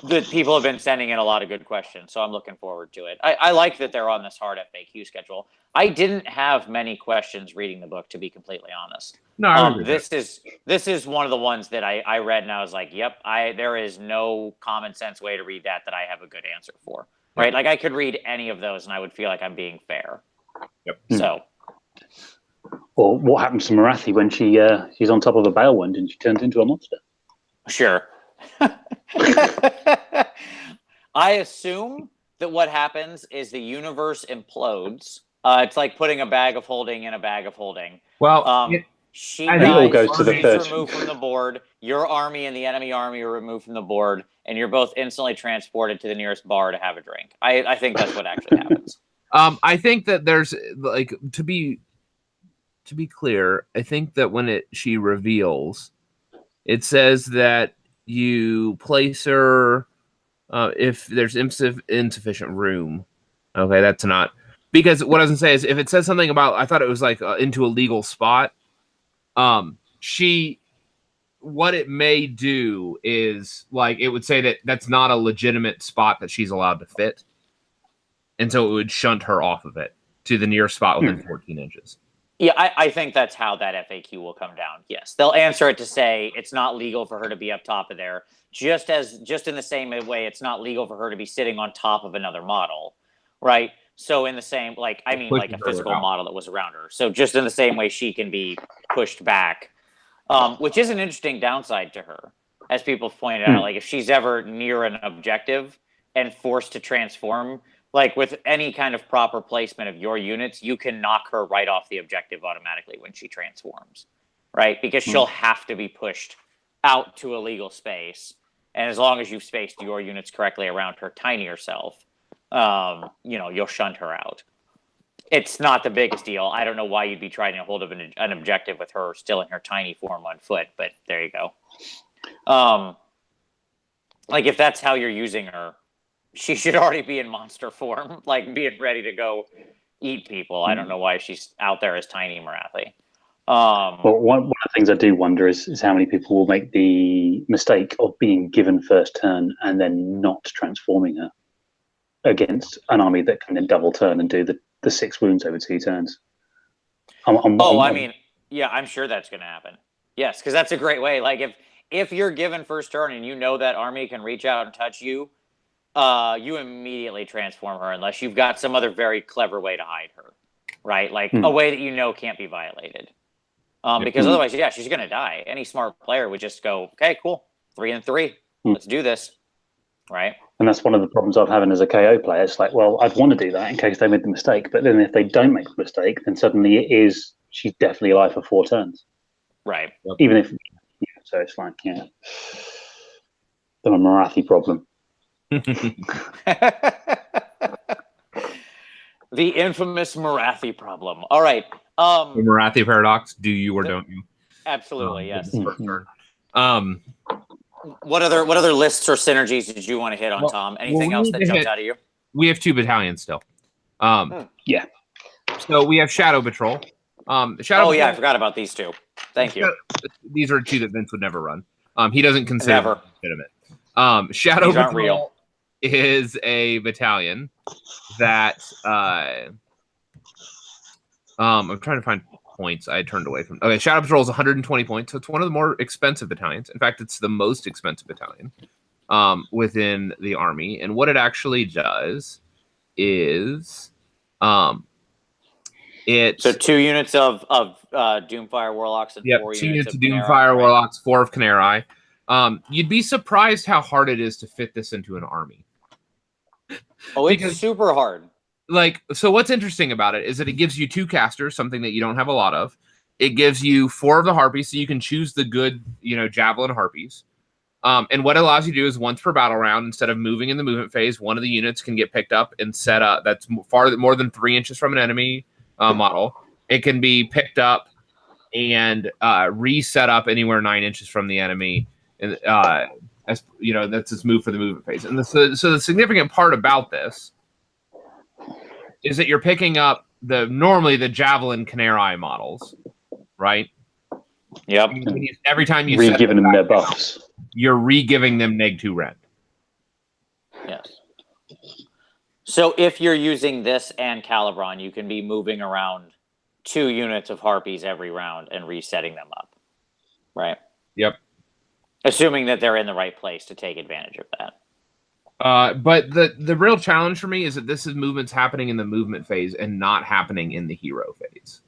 that people have been sending in a lot of good questions, so I'm looking forward to it. I like that they're on this hard FAQ schedule. I didn't have many questions reading the book, to be completely honest. No, this is one of the ones that I read and I was like, yep, there is no common sense way to read that I have a good answer for. Right? Yep. Like, I could read any of those and I would feel like I'm being fair. Yep. So. Or what happens to Morathi when she's on top of a Balewind and she turns into a monster? Sure. I assume that what happens is the universe implodes. It's like putting a bag of holding in a bag of holding. Well, she dies, all goes to the first. Removed from the board. Your army and the enemy army are removed from the board, and you're both instantly transported to the nearest bar to have a drink. I think that's what actually happens. I think that there's, like, to be clear, I think that when she reveals, it says that you place her if there's insufficient room. Okay, that's not, because what I was gonna say is, if it says something about, I thought it was like into a legal spot. What it may do is, like, it would say that that's not a legitimate spot that she's allowed to fit, and so it would shunt her off of it to the nearest spot within 14 inches. Yeah, I think that's how that FAQ will come down. Yes, they'll answer it to say it's not legal for her to be up top of there, just in the same way it's not legal for her to be sitting on top of another model, right? So in the same, like a physical model that was around her. So just in the same way she can be pushed back, which is an interesting downside to her, as people have pointed out. Like, if she's ever near an objective and forced to transform, like, with any kind of proper placement of your units, you can knock her right off the objective automatically when she transforms, right? Because she'll have to be pushed out to a legal space. And as long as you've spaced your units correctly around her tinier self, you'll shunt her out. It's not the biggest deal. I don't know why you'd be trying to hold of an objective with her still in her tiny form on foot, but there you go. Like, if that's how you're using her, she should already be in monster form, like, being ready to go, eat people. I don't know why she's out there as tiny Morathi. Well, one of the things I do wonder is how many people will make the mistake of being given first turn and then not transforming her against an army that can then double turn and do the 6 wounds over 2 turns. I'm sure that's going to happen. Yes, because that's a great way. Like if you're given first turn and you know that army can reach out and touch you, you immediately transform her unless you've got some other very clever way to hide her, right? Like a way that you know can't be violated. Because otherwise, she's going to die. Any smart player would just go, okay, cool, 3 and 3, let's do this, right? And that's one of the problems I'm having as a KO player. It's like, well, I'd want to do that in case they made the mistake, but then if they don't make the mistake, then suddenly she's definitely alive for 4 turns, right? Even if, so it's like, the Morathi problem. The infamous Morathi problem. All right. The Morathi paradox: do you or don't you? Absolutely, yes. What other lists or synergies did you want to hit on, Tom? Anything else that jumped out of you? We have 2 battalions still. Yeah. So we have Shadow Patrol. Patrol, I forgot about these 2. Thank you. These are 2 that Vince would never run. He doesn't consider them legitimate. Shadow These aren't Patrol real. Is a battalion that I'm trying to find points I turned away from. Okay, Shadow Patrol is 120 points, so it's one of the more expensive battalions. In fact, it's the most expensive battalion within the army. And what it actually does is it's 2 units of Doomfire Warlocks and 4 units of Doomfire Warlocks, 4 of Khaine. You'd be surprised how hard it is to fit this into an army. Oh, it's super hard. So what's interesting about it is that it gives you 2 casters, something that you don't have a lot of. It gives you 4 of the harpies, so you can choose the good, javelin harpies. And what it allows you to do is once per battle round, instead of moving in the movement phase, one of the units can get picked up and set up. That's more than 3 inches from an enemy model. It can be picked up and reset up anywhere 9 inches from the enemy. And as that's its move for the movement phase. And so the significant part about this is that you're picking up normally the javelin Khaine models, right? Yep. Every time you re-giving them their buffs, you're re-giving them -2 rend. Yes. So if you're using this and Calibron, you can be moving around 2 units of harpies every round and resetting them up, right? Yep. Assuming that they're in the right place to take advantage of that. But the real challenge for me is that this is movements happening in the movement phase and not happening in the hero phase.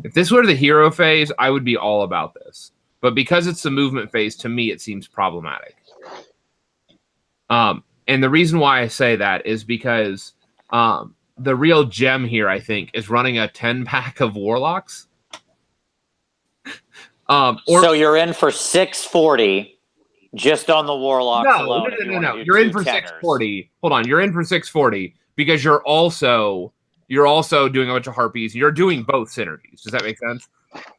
If this were the hero phase, I would be all about this. But because it's the movement phase, to me, it seems problematic. And the reason why I say that is because the real gem here, I think, is running a 10-pack of Warlocks. So you're in for 640 just on the Warlocks alone. No. You're in for 640. Hold on. You're in for 640 because you're also doing a bunch of harpies. You're doing both synergies. Does that make sense?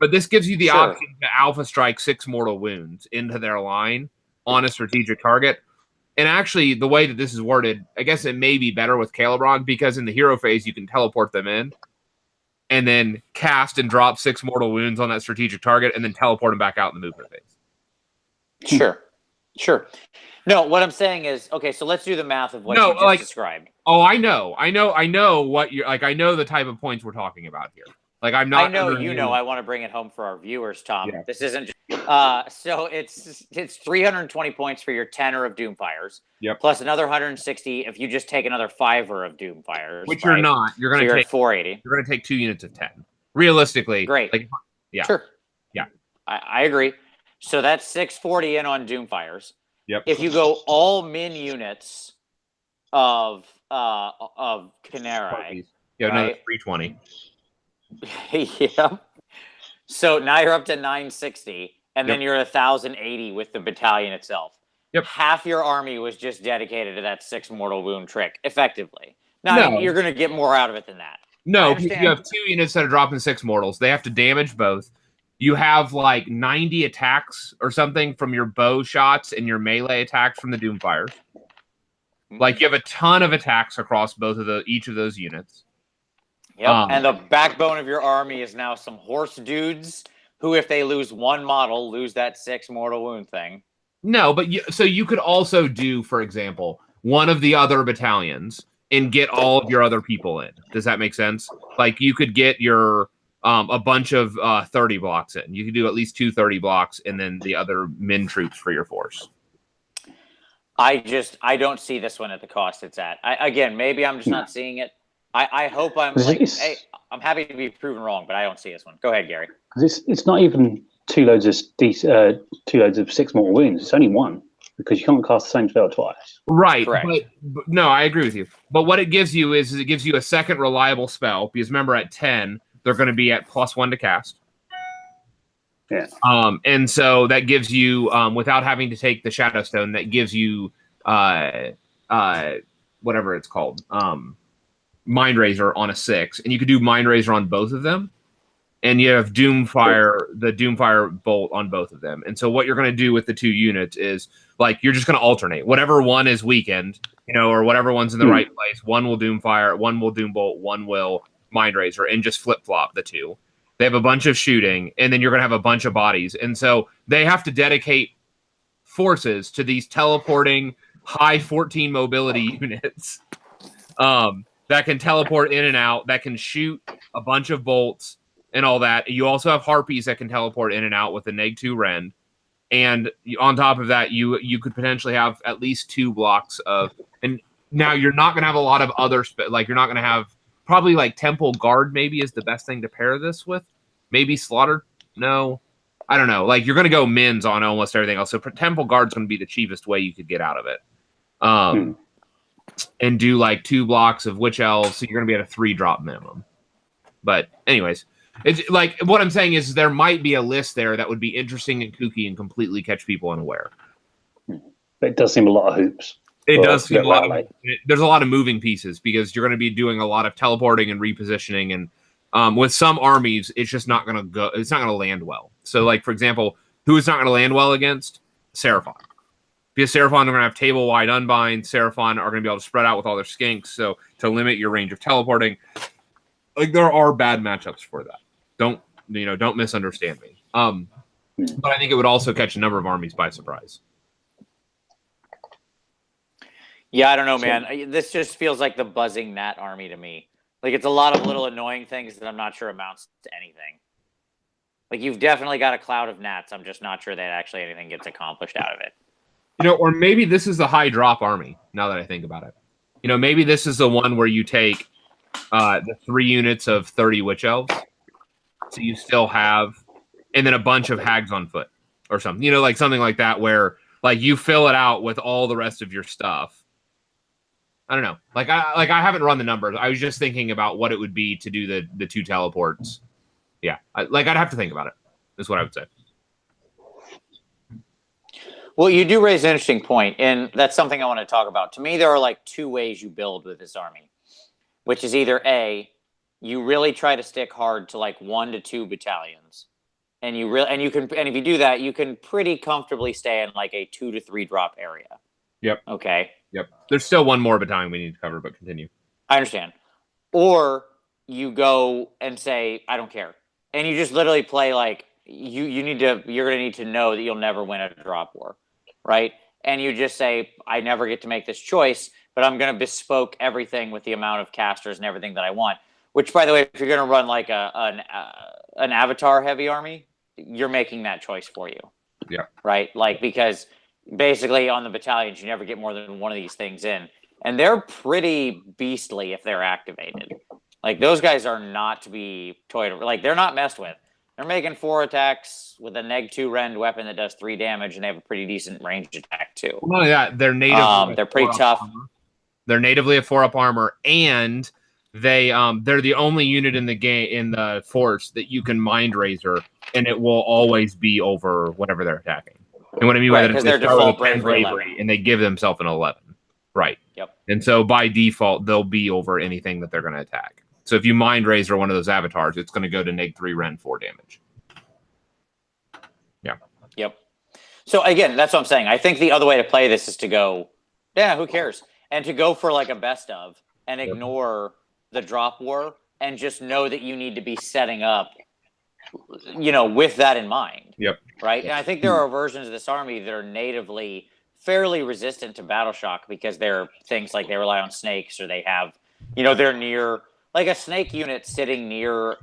But this gives you the option to alpha strike 6 mortal wounds into their line on a strategic target. And actually, the way that this is worded, I guess it may be better with Cauldron because in the hero phase, you can teleport them in and then cast and drop 6 mortal wounds on that strategic target and then teleport them back out in the movement phase. Sure. No, what I'm saying is, okay, so let's do the math of what you just described. Oh, I know what you're like. I know the type of points we're talking about here. Like, I'm not. I know I want to bring it home for our viewers, Tom. Yeah. This isn't. So it's 320 points for your 10 of Doomfires. Yep. Plus another 160 if you just take another 5 of Doomfires. Which you're not. You're going to take 480. You're going to take 2 units of 10. Realistically. Great. Yeah. Sure. Yeah. I agree. So that's 640 in on Doomfires. Yep. If you go all min units of Khaine, yeah, another 320. Yeah. So now you're up to 960, and then you're 1,080 with the battalion itself. Yep. Half your army was just dedicated to that 6 mortal wound trick, effectively. Now you're going to get more out of it than that. No, you have 2 units that are dropping 6 mortals. They have to damage both. You have like 90 attacks or something from your bow shots and your melee attacks from the Doomfires. Like you have a ton of attacks across each of those units. Yep. And the backbone of your army is now some horse dudes who, if they lose one model, lose that 6 mortal wound thing. No, but so you could also do, for example, one of the other battalions and get all of your other people in. Does that make sense? Like you could get your a bunch of 30 blocks in. You could do at least 2 30 blocks and then the other min troops for your force. I don't see this one at the cost it's at. Again, maybe I'm just not seeing it. I hope I'm like, hey, I'm happy to be proven wrong, but I don't see this one. Go ahead, Gary. It's not even 2 loads of 6 mortal wounds. It's only 1 because you can't cast the same spell twice. Right. Correct. But no, I agree with you. But what it gives you is it gives you a second reliable spell because remember at 10 they're going to be at +1 to cast. Yeah. And so that gives you without having to take the Shadow Stone, that gives you whatever it's called. Mind Razor on a 6, and you could do Mind Razor on both of them, and you have Doomfire, the Doomfire bolt on both of them. And so what you're going to do with the 2 units is like you're just going to alternate. Whatever one is weakened, or whatever one's in the right place, one will Doomfire, one will Doombolt, one will Mind Razor, and just flip flop the 2. They have a bunch of shooting, and then you're going to have a bunch of bodies, and so they have to dedicate forces to these teleporting high 14 mobility units. That can teleport in and out, that can shoot a bunch of bolts and all that. You also have harpies that can teleport in and out with a -2 rend. And on top of that, you could potentially have at least 2 blocks of... And now you're not going to have a lot of other... Like, you're not going to have... Probably, like, Temple Guard maybe is the best thing to pair this with. Maybe Slaughter? No. I don't know. Like, you're going to go mins on almost everything else. So Temple Guard's going to be the cheapest way you could get out of it. And do like 2 blocks of Witch Elves, so you're going to be at a 3-drop minimum. But anyways, it's like what I'm saying is there might be a list there that would be interesting and kooky and completely catch people unaware. But it does seem a lot of hoops. It does seem a lot of, there's a lot of moving pieces because you're going to be doing a lot of teleporting and repositioning, and with some armies, it's just not going to go. It's not going to land well. So, like for example, who is not going to land well against? Seraphon. Because Seraphon are going to have table-wide unbind. Seraphon are going to be able to spread out with all their skinks, so to limit your range of teleporting. Like, there are bad matchups for that. Don't misunderstand me. But I think it would also catch a number of armies by surprise. Yeah, I don't know, man. This just feels like the buzzing gnat army to me. Like, it's a lot of little annoying things that I'm not sure amounts to anything. Like, you've definitely got a cloud of gnats. I'm just not sure that actually anything gets accomplished out of it. Or maybe this is the high drop army, now that I think about it. Maybe this is the one where you take the 3 units of 30 Witch Elves. So you still have, and then a bunch of hags on foot or something. Like something like that where like you fill it out with all the rest of your stuff. I don't know. Like I haven't run the numbers. I was just thinking about what it would be to do the 2 teleports. Yeah. I'd have to think about it, is what I would say. Well, you do raise an interesting point, and that's something I want to talk about. To me, there are like 2 ways you build with this army, which is either A, you really try to stick hard to like 1 to 2 battalions, and if you do that, you can pretty comfortably stay in like a 2 to 3 drop area. Yep. Okay. Yep. There's still one more battalion we need to cover, but continue. I understand. Or you go and say, I don't care, and you just literally play like you're going to need to know that you'll never win a drop war. Right? And you just say, I never get to make this choice, but I'm going to bespoke everything with the amount of casters and everything that I want. Which, by the way, if you're going to run like an avatar-heavy army, you're making that choice for you. Yeah. Right? Like, because basically on the battalions, you never get more than one of these things in. And they're pretty beastly if they're activated. Like, those guys are not to be toyed over. Like, they're not messed with. They're making 4 attacks with a -2 rend weapon that does 3 damage, and they have a pretty decent ranged attack too. Well, yeah, they're native. They're pretty tough. They're natively a 4-up armor, and they're the only unit in the game in the force that you can Mind Razor, and it will always be over whatever they're attacking. And what I mean by that is they're default bravery, and they give themselves an 11. Right. Yep. And so by default, they'll be over anything that they're going to attack. So if you Mind Razor one of those avatars, it's going to go to -3 rend 4 damage. Yeah. Yep. So again, that's what I'm saying. I think the other way to play this is to go, yeah, who cares? And to go for like a best of and ignore the drop war and just know that you need to be setting up, with that in mind. Yep. Right. And I think there are versions of this army that are natively fairly resistant to battle shock because they're things like they rely on snakes, or they have, they're near, like a snake unit sitting near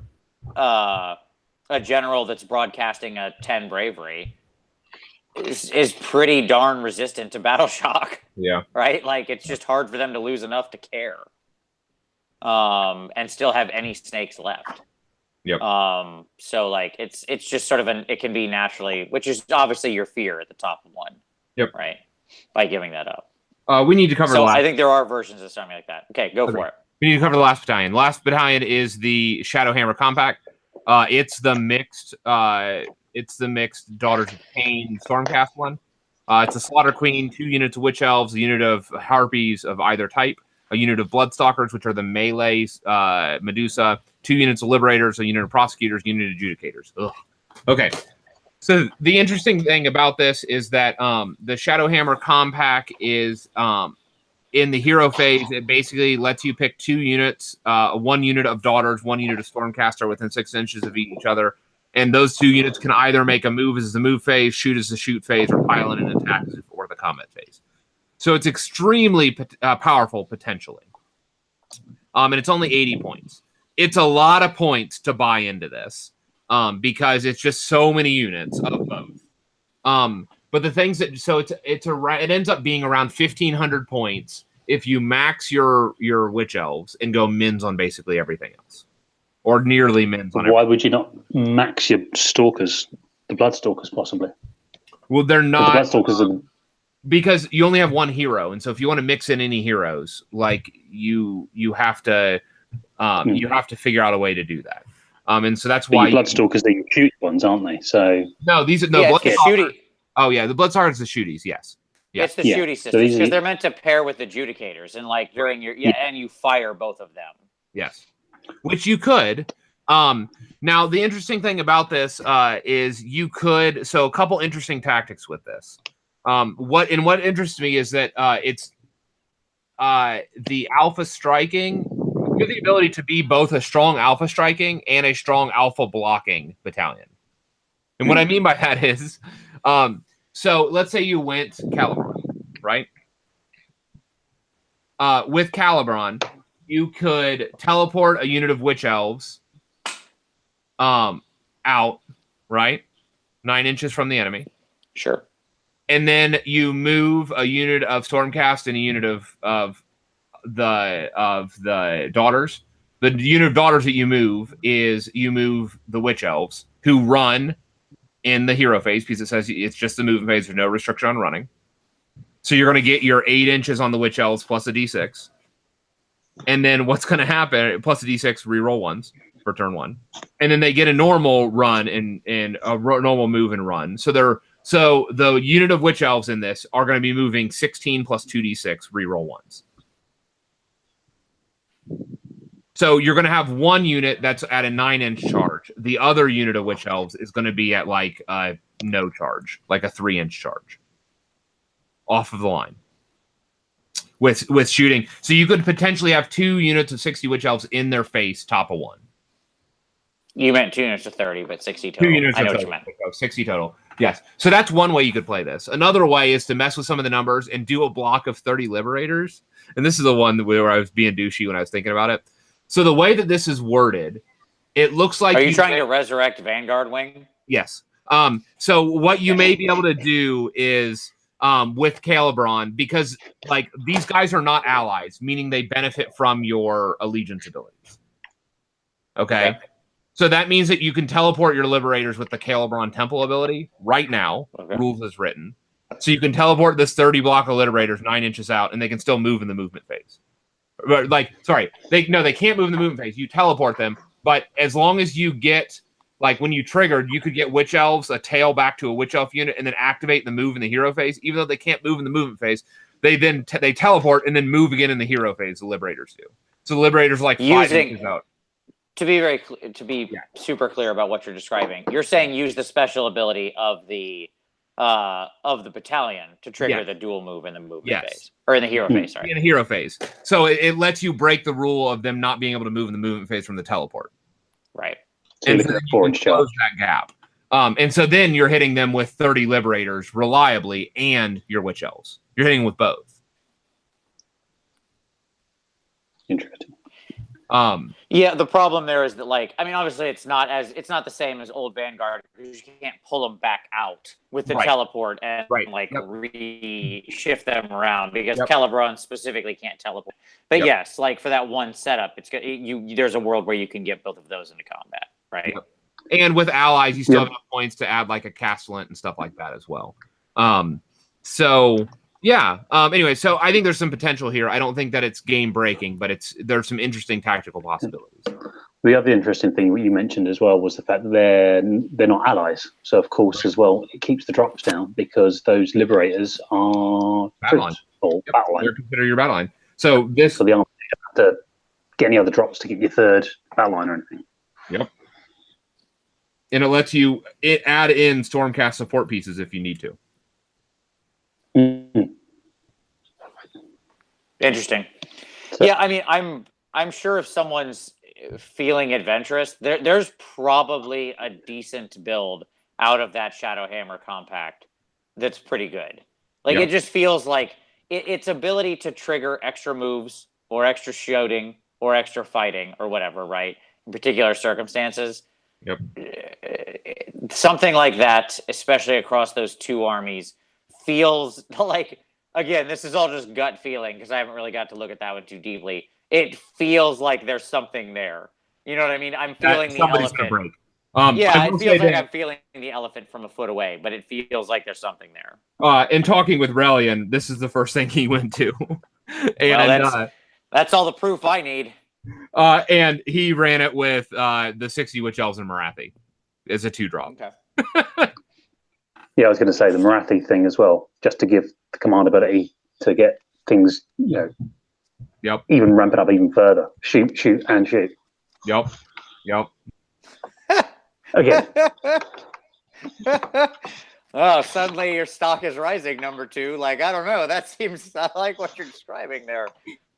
a general that's broadcasting a 10 bravery is pretty darn resistant to battle shock. Yeah. Right. Like, it's just hard for them to lose enough to care. And still have any snakes left. Yep. So like it's just sort of it can be naturally, which is obviously your fear at the top of one. Yep. Right. By giving that up. We need to cover. So I think there are versions of something like that. Okay, go for it. We need to cover the last battalion. Last battalion is the Shadowhammer Compact. It's the mixed. It's the mixed Daughters of Khaine Stormcast one. It's a Slaughter Queen, 2 units of Witch Elves, a unit of Harpies of either type, a unit of Bloodstalkers, which are the melees, Medusa, 2 units of Liberators, a unit of Prosecutors, a unit of Adjudicators. Ugh. Okay. So the interesting thing about this is that the Shadowhammer Compact is in the hero phase. It basically lets you pick 2 units, 1 unit of Daughters, 1 unit of Stormcaster within 6 inches of each other. And those 2 units can either make a move as the move phase, shoot as the shoot phase, or pile in an attack as for the combat phase. So it's extremely powerful potentially. And it's only 80 points. It's a lot of points to buy into this because it's just so many units of both. But the things that it ends up being around 1,500 points if you max your Witch Elves and go mins on basically everything else, or nearly mins on. Why would you not max your Stalkers, the Bloodstalkers, possibly? Well, they're not. The Bloodstalkers are. Because you only have 1 hero, and so if you want to mix in any heroes, like you have to figure out a way to do that. And so that's why Bloodstalkers are your shoot ones, aren't they? So no, these are no shooty. Oh yeah, the Bloodstalkers are the shooties. Yes, it's the shooty systems because they're meant to pair with Adjudicators, and like during your and you fire both of them. Yes, which you could. Now the interesting thing about this is you could. So a couple interesting tactics with this. What interests me is that it's the alpha striking. You have the ability to be both a strong alpha striking and a strong alpha blocking battalion. And what I mean by that is, so let's say you went Calibron, right? With Calibron, you could teleport a unit of Witch Elves out, right? 9 inches from the enemy. Sure. And then you move a unit of Stormcast and a unit of the Daughters. The unit of Daughters that you move the Witch Elves, who run in the hero phase, because it says it's just the movement phase. There's no restriction on running. So you're going to get your 8 inches on the Witch Elves plus a d6. And then what's going to happen, plus a d6 reroll ones for turn 1. And then they get a normal run and a normal move and run. So the unit of Witch Elves in this are going to be moving 16 plus 2d6 reroll ones. So you're going to have 1 unit that's at a 9-inch charge. The other unit of Witch Elves is going to be at like no charge, like a 3-inch charge off of the line with shooting. So you could potentially have 2 units of 60 Witch Elves in their face, top of 1. You meant 2 units of 30, but 60 total. 2 units I know of what 30, you meant. 60 total. Yes. So that's one way you could play this. Another way is to mess with some of the numbers and do a block of 30 Liberators. And this is the one where I was being douchey when I was thinking about it. So the way that this is worded, it looks like... Are you trying to resurrect Vanguard Wing? Yes. So what you may be able to do is with Calibron, because like these guys are not allies, meaning they benefit from your allegiance abilities. Okay? So that means that you can teleport your Liberators with the Calibron Temple ability right now. Okay. Rules is written. So you can teleport this 30 block of Liberators 9 inches out, and they can still move in the movement phase. They can't move in the movement phase. You teleport them, but as long as you get, like when you triggered, you could get Witch Elves, a tail back to a Witch Elf unit, and then activate the move in the hero phase. Even though they can't move in the movement phase, they then they teleport and then move again in the hero phase. The Liberators do. So the Liberators are like 5 inches out. To be super clear about what you're describing, you're saying use the special ability of the of the battalion to trigger the dual move in the movement phase, or in the hero phase. Sorry, in the hero phase. So it lets you break the rule of them not being able to move in the movement phase from the teleport. Right. So And you so can close that gap. And so then you're hitting them with 30 liberators reliably, and your witch elves. You're hitting with both. Interesting. Yeah, the problem there is that, like, I mean, obviously it's not the same as old Vanguard, because you can't pull them back out with the teleport and re-shift them around, because Calibron specifically can't teleport. But yes, like for that one setup, there's a world where you can get both of those into combat, right? And with allies, you still have enough points to add like a Castellant and stuff like that as well. Anyway, so I think there's some potential here. I don't think that it's game breaking, but there's some interesting tactical possibilities. The other interesting thing you mentioned as well was the fact that they're not allies. So of course as well, it keeps the drops down because those liberators are battle line. Battle line. They're considered your battle line. So the army don't have to get any other drops to get your third battle line or anything. Yep. And it lets you add in Stormcast support pieces if you need to. Mm-hmm. Interesting. Yeah, I mean, I'm sure if someone's feeling adventurous, there's probably a decent build out of that Shadowhammer compact that's pretty good. Like it just feels like its ability to trigger extra moves or extra shooting or extra fighting or whatever, right? In particular circumstances. Yep. Something like that, especially across those two armies, feels like, again, this is all just gut feeling because I haven't really got to look at that one too deeply. It feels like there's something there. You know what I mean? I'm feeling the elephant. Break. It feels like I'm feeling the elephant from a foot away, but it feels like there's something there. In talking with Relian, this is the first thing he went to. That's all the proof I need. And he ran it with the 60 Witch Elves and Morathi as a 2-drop. Okay. Yeah, I was going to say the Morathi thing as well, just to give the command ability to get things, even ramp it up even further. Shoot, and shoot. Yep. Again. Oh, suddenly your stock is rising, number 2. Like, I don't know. That seems I like what you're describing there.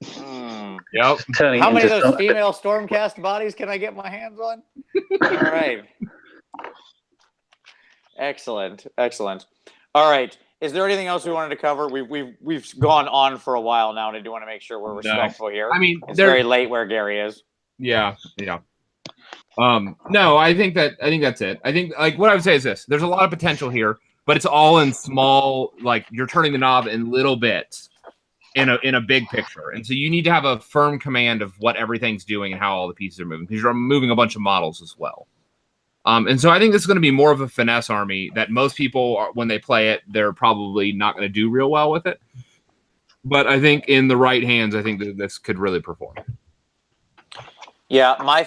Yep. How many of those female Stormcast bodies can I get my hands on? All right. Excellent. All right. Is there anything else we wanted to cover? We've gone on for a while now, and I do want to make sure we're respectful here. I mean, it's very late where Gary is. Yeah. No, I think that's it. I think what I would say is this: there's a lot of potential here, but it's all in small. Like you're turning the knob in little bits in a big picture, and so you need to have a firm command of what everything's doing and how all the pieces are moving because you're moving a bunch of models as well. And so I think this is going to be more of a finesse army that most people, when they play it, they're probably not going to do real well with it. But I think in the right hands, I think that this could really perform. Yeah, my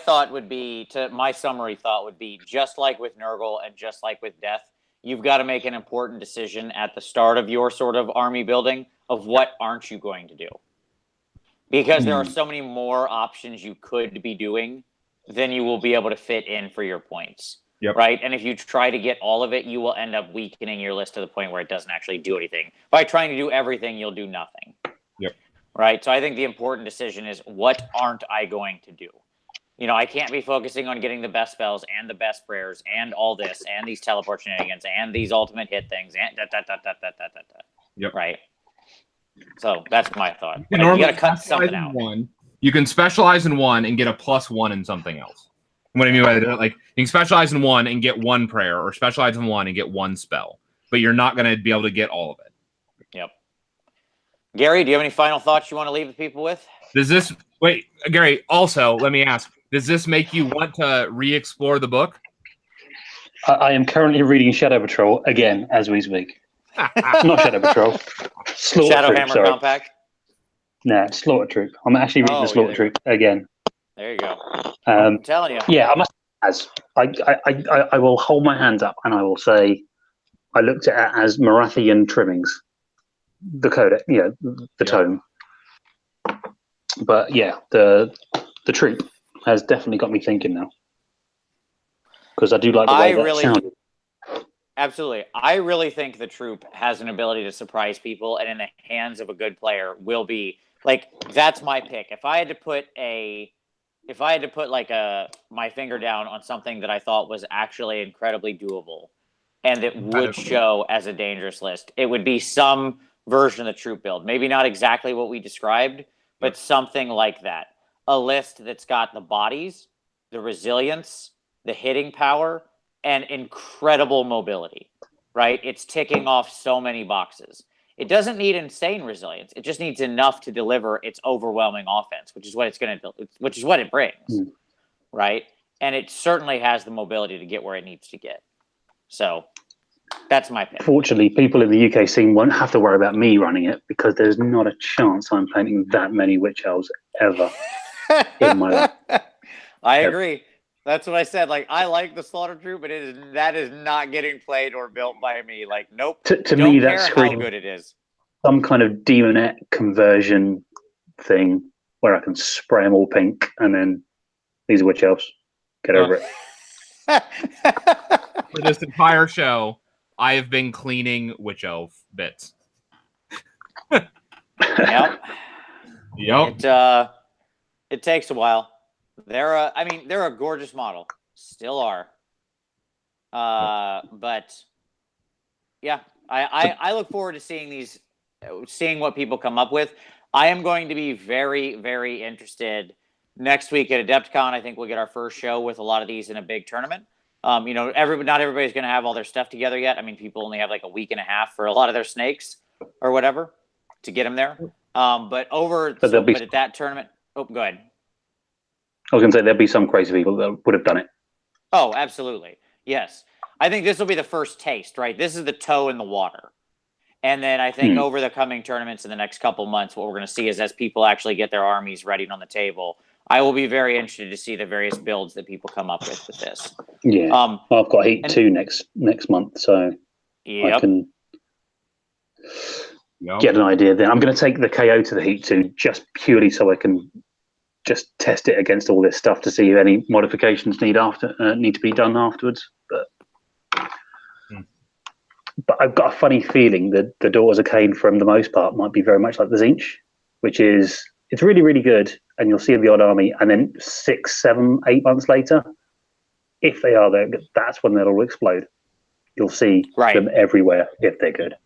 summary thought would be just like with Nurgle and just like with Death, you've got to make an important decision at the start of your sort of army building of what aren't you going to do. Because there are so many more options you could be doing than you will be able to fit in for your points. Yep. Right? And if you try to get all of it, you will end up weakening your list to the point where it doesn't actually do anything. By trying to do everything, you'll do nothing. Yep. Right? So I think the important decision is, what aren't I going to do? I can't be focusing on getting the best spells and the best prayers and all this and these teleport shenanigans and these ultimate hit things and Yep. Right? So that's my thought. You got to cut something out. You can specialize in one and get a +1 in something else. What I mean by that, like you can specialize in one and get one prayer, or specialize in one and get one spell, but you're not going to be able to get all of it. Yep. Gary, do you have any final thoughts you want to leave the people with? Gary, also, let me ask, does this make you want to re-explore the book? I am currently reading Shadow Patrol again as we speak. Not Shadow Patrol. Shadowhammer Compact? Nah, Slaughter Troop. I'm actually reading the Slaughter Troop again. There you go. I'm telling you. Yeah, I will hold my hands up and I will say I looked at it as Morathian trimmings. The code, the tone. But yeah, the troop has definitely got me thinking now. Because I do like the way that sounded. absolutely. I really think the troop has an ability to surprise people, and in the hands of a good player will be like, that's my pick. If I had to put my finger down on something that I thought was actually incredibly doable and that would show as a dangerous list, it would be some version of the troop build. Maybe not exactly what we described, but something like that. A list that's got the bodies, the resilience, the hitting power, and incredible mobility, right? It's ticking off so many boxes. It doesn't need insane resilience. It just needs enough to deliver its overwhelming offense, which is what it brings, right? And it certainly has the mobility to get where it needs to get. So that's my pick. Fortunately, people in the UK scene won't have to worry about me running it because there's not a chance I'm painting that many witch elves ever in my life. I agree. That's what I said. Like, I like the slaughter troop, but that is not getting played or built by me. Like, nope. To me, that's how good it is. Some kind of demonette conversion thing where I can spray them all pink and then these are witch elves. Get over it. For this entire show, I have been cleaning witch elf bits. Yep. It takes a while. They're a gorgeous model. Still are. But yeah, I look forward to seeing what people come up with. I am going to be very, very interested next week at AdeptCon. I think we'll get our first show with a lot of these in a big tournament. Not everybody's going to have all their stuff together yet. I mean, people only have like a week and a half for a lot of their snakes or whatever to get them there. But at that tournament, go ahead. I was going to say there'll be some crazy people that would have done it. Oh, absolutely. Yes. I think this will be the first taste, right? This is the toe in the water. And then I think over the coming tournaments in the next couple months, what we're going to see is as people actually get their armies ready and on the table, I will be very interested to see the various builds that people come up with this. Yeah. I've got Heat 2 next month, so I can get an idea then. I'm going to take the KO to the Heat 2 just purely so I can just test it against all this stuff to see if any modifications need to be done afterwards. But I've got a funny feeling that the Daughters of Khaine, for the most part, might be very much like the Tzeentch, which is it's really, really good, and you'll see the odd army, and then 6, 7, 8 months later, if they are there, that's when they'll all explode. You'll see them everywhere if they're good.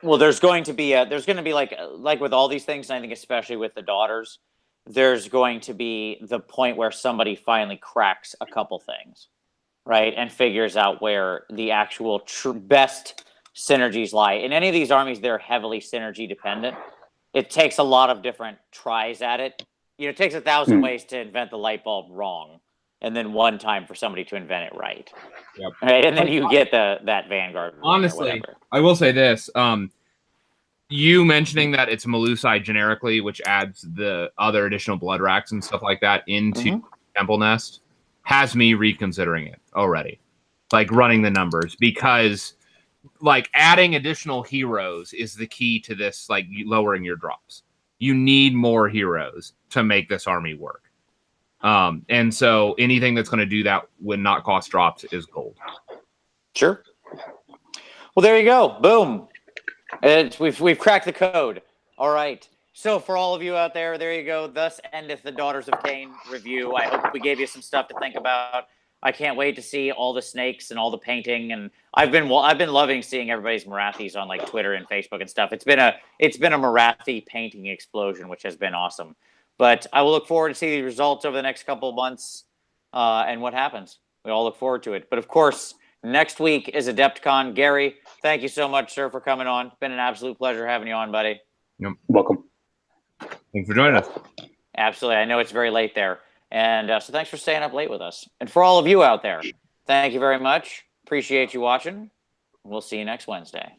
Well, there's going to be like with all these things, and I think especially with the Daughters, there's going to be the point where somebody finally cracks a couple things, right, and figures out where the actual best synergies lie. In any of these armies, they're heavily synergy dependent. It takes a lot of different tries at it. It takes 1,000 ways to invent the light bulb wrong, and then one time for somebody to invent it right. Yep. Right, and then you get that Vanguard. Honestly, I will say this. You mentioning that it's Melusai generically, which adds the other additional blood racks and stuff like that into Temple Nest, has me reconsidering it already. Like running the numbers, because like adding additional heroes is the key to this, like lowering your drops. You need more heroes to make this army work. And so anything that's going to do that when not cost drops is gold. Sure. Well, there you go. Boom. We've cracked the code. All right. So for all of you out there, there you go. Thus endeth the Daughters of Khaine review. I hope we gave you some stuff to think about. I can't wait to see all the snakes and all the painting. And I've been loving seeing everybody's Morathis on like Twitter and Facebook and stuff. It's been a Morathi painting explosion, which has been awesome. But I will look forward to see the results over the next couple of months and what happens. We all look forward to it. But of course, next week is AdeptCon. Gary, thank you so much, sir, for coming on. It's been an absolute pleasure having you on, buddy. Yep. Welcome. Thanks for joining us. Absolutely. I know it's very late there. And so thanks for staying up late with us. And for all of you out there, thank you very much. Appreciate you watching. We'll see you next Wednesday.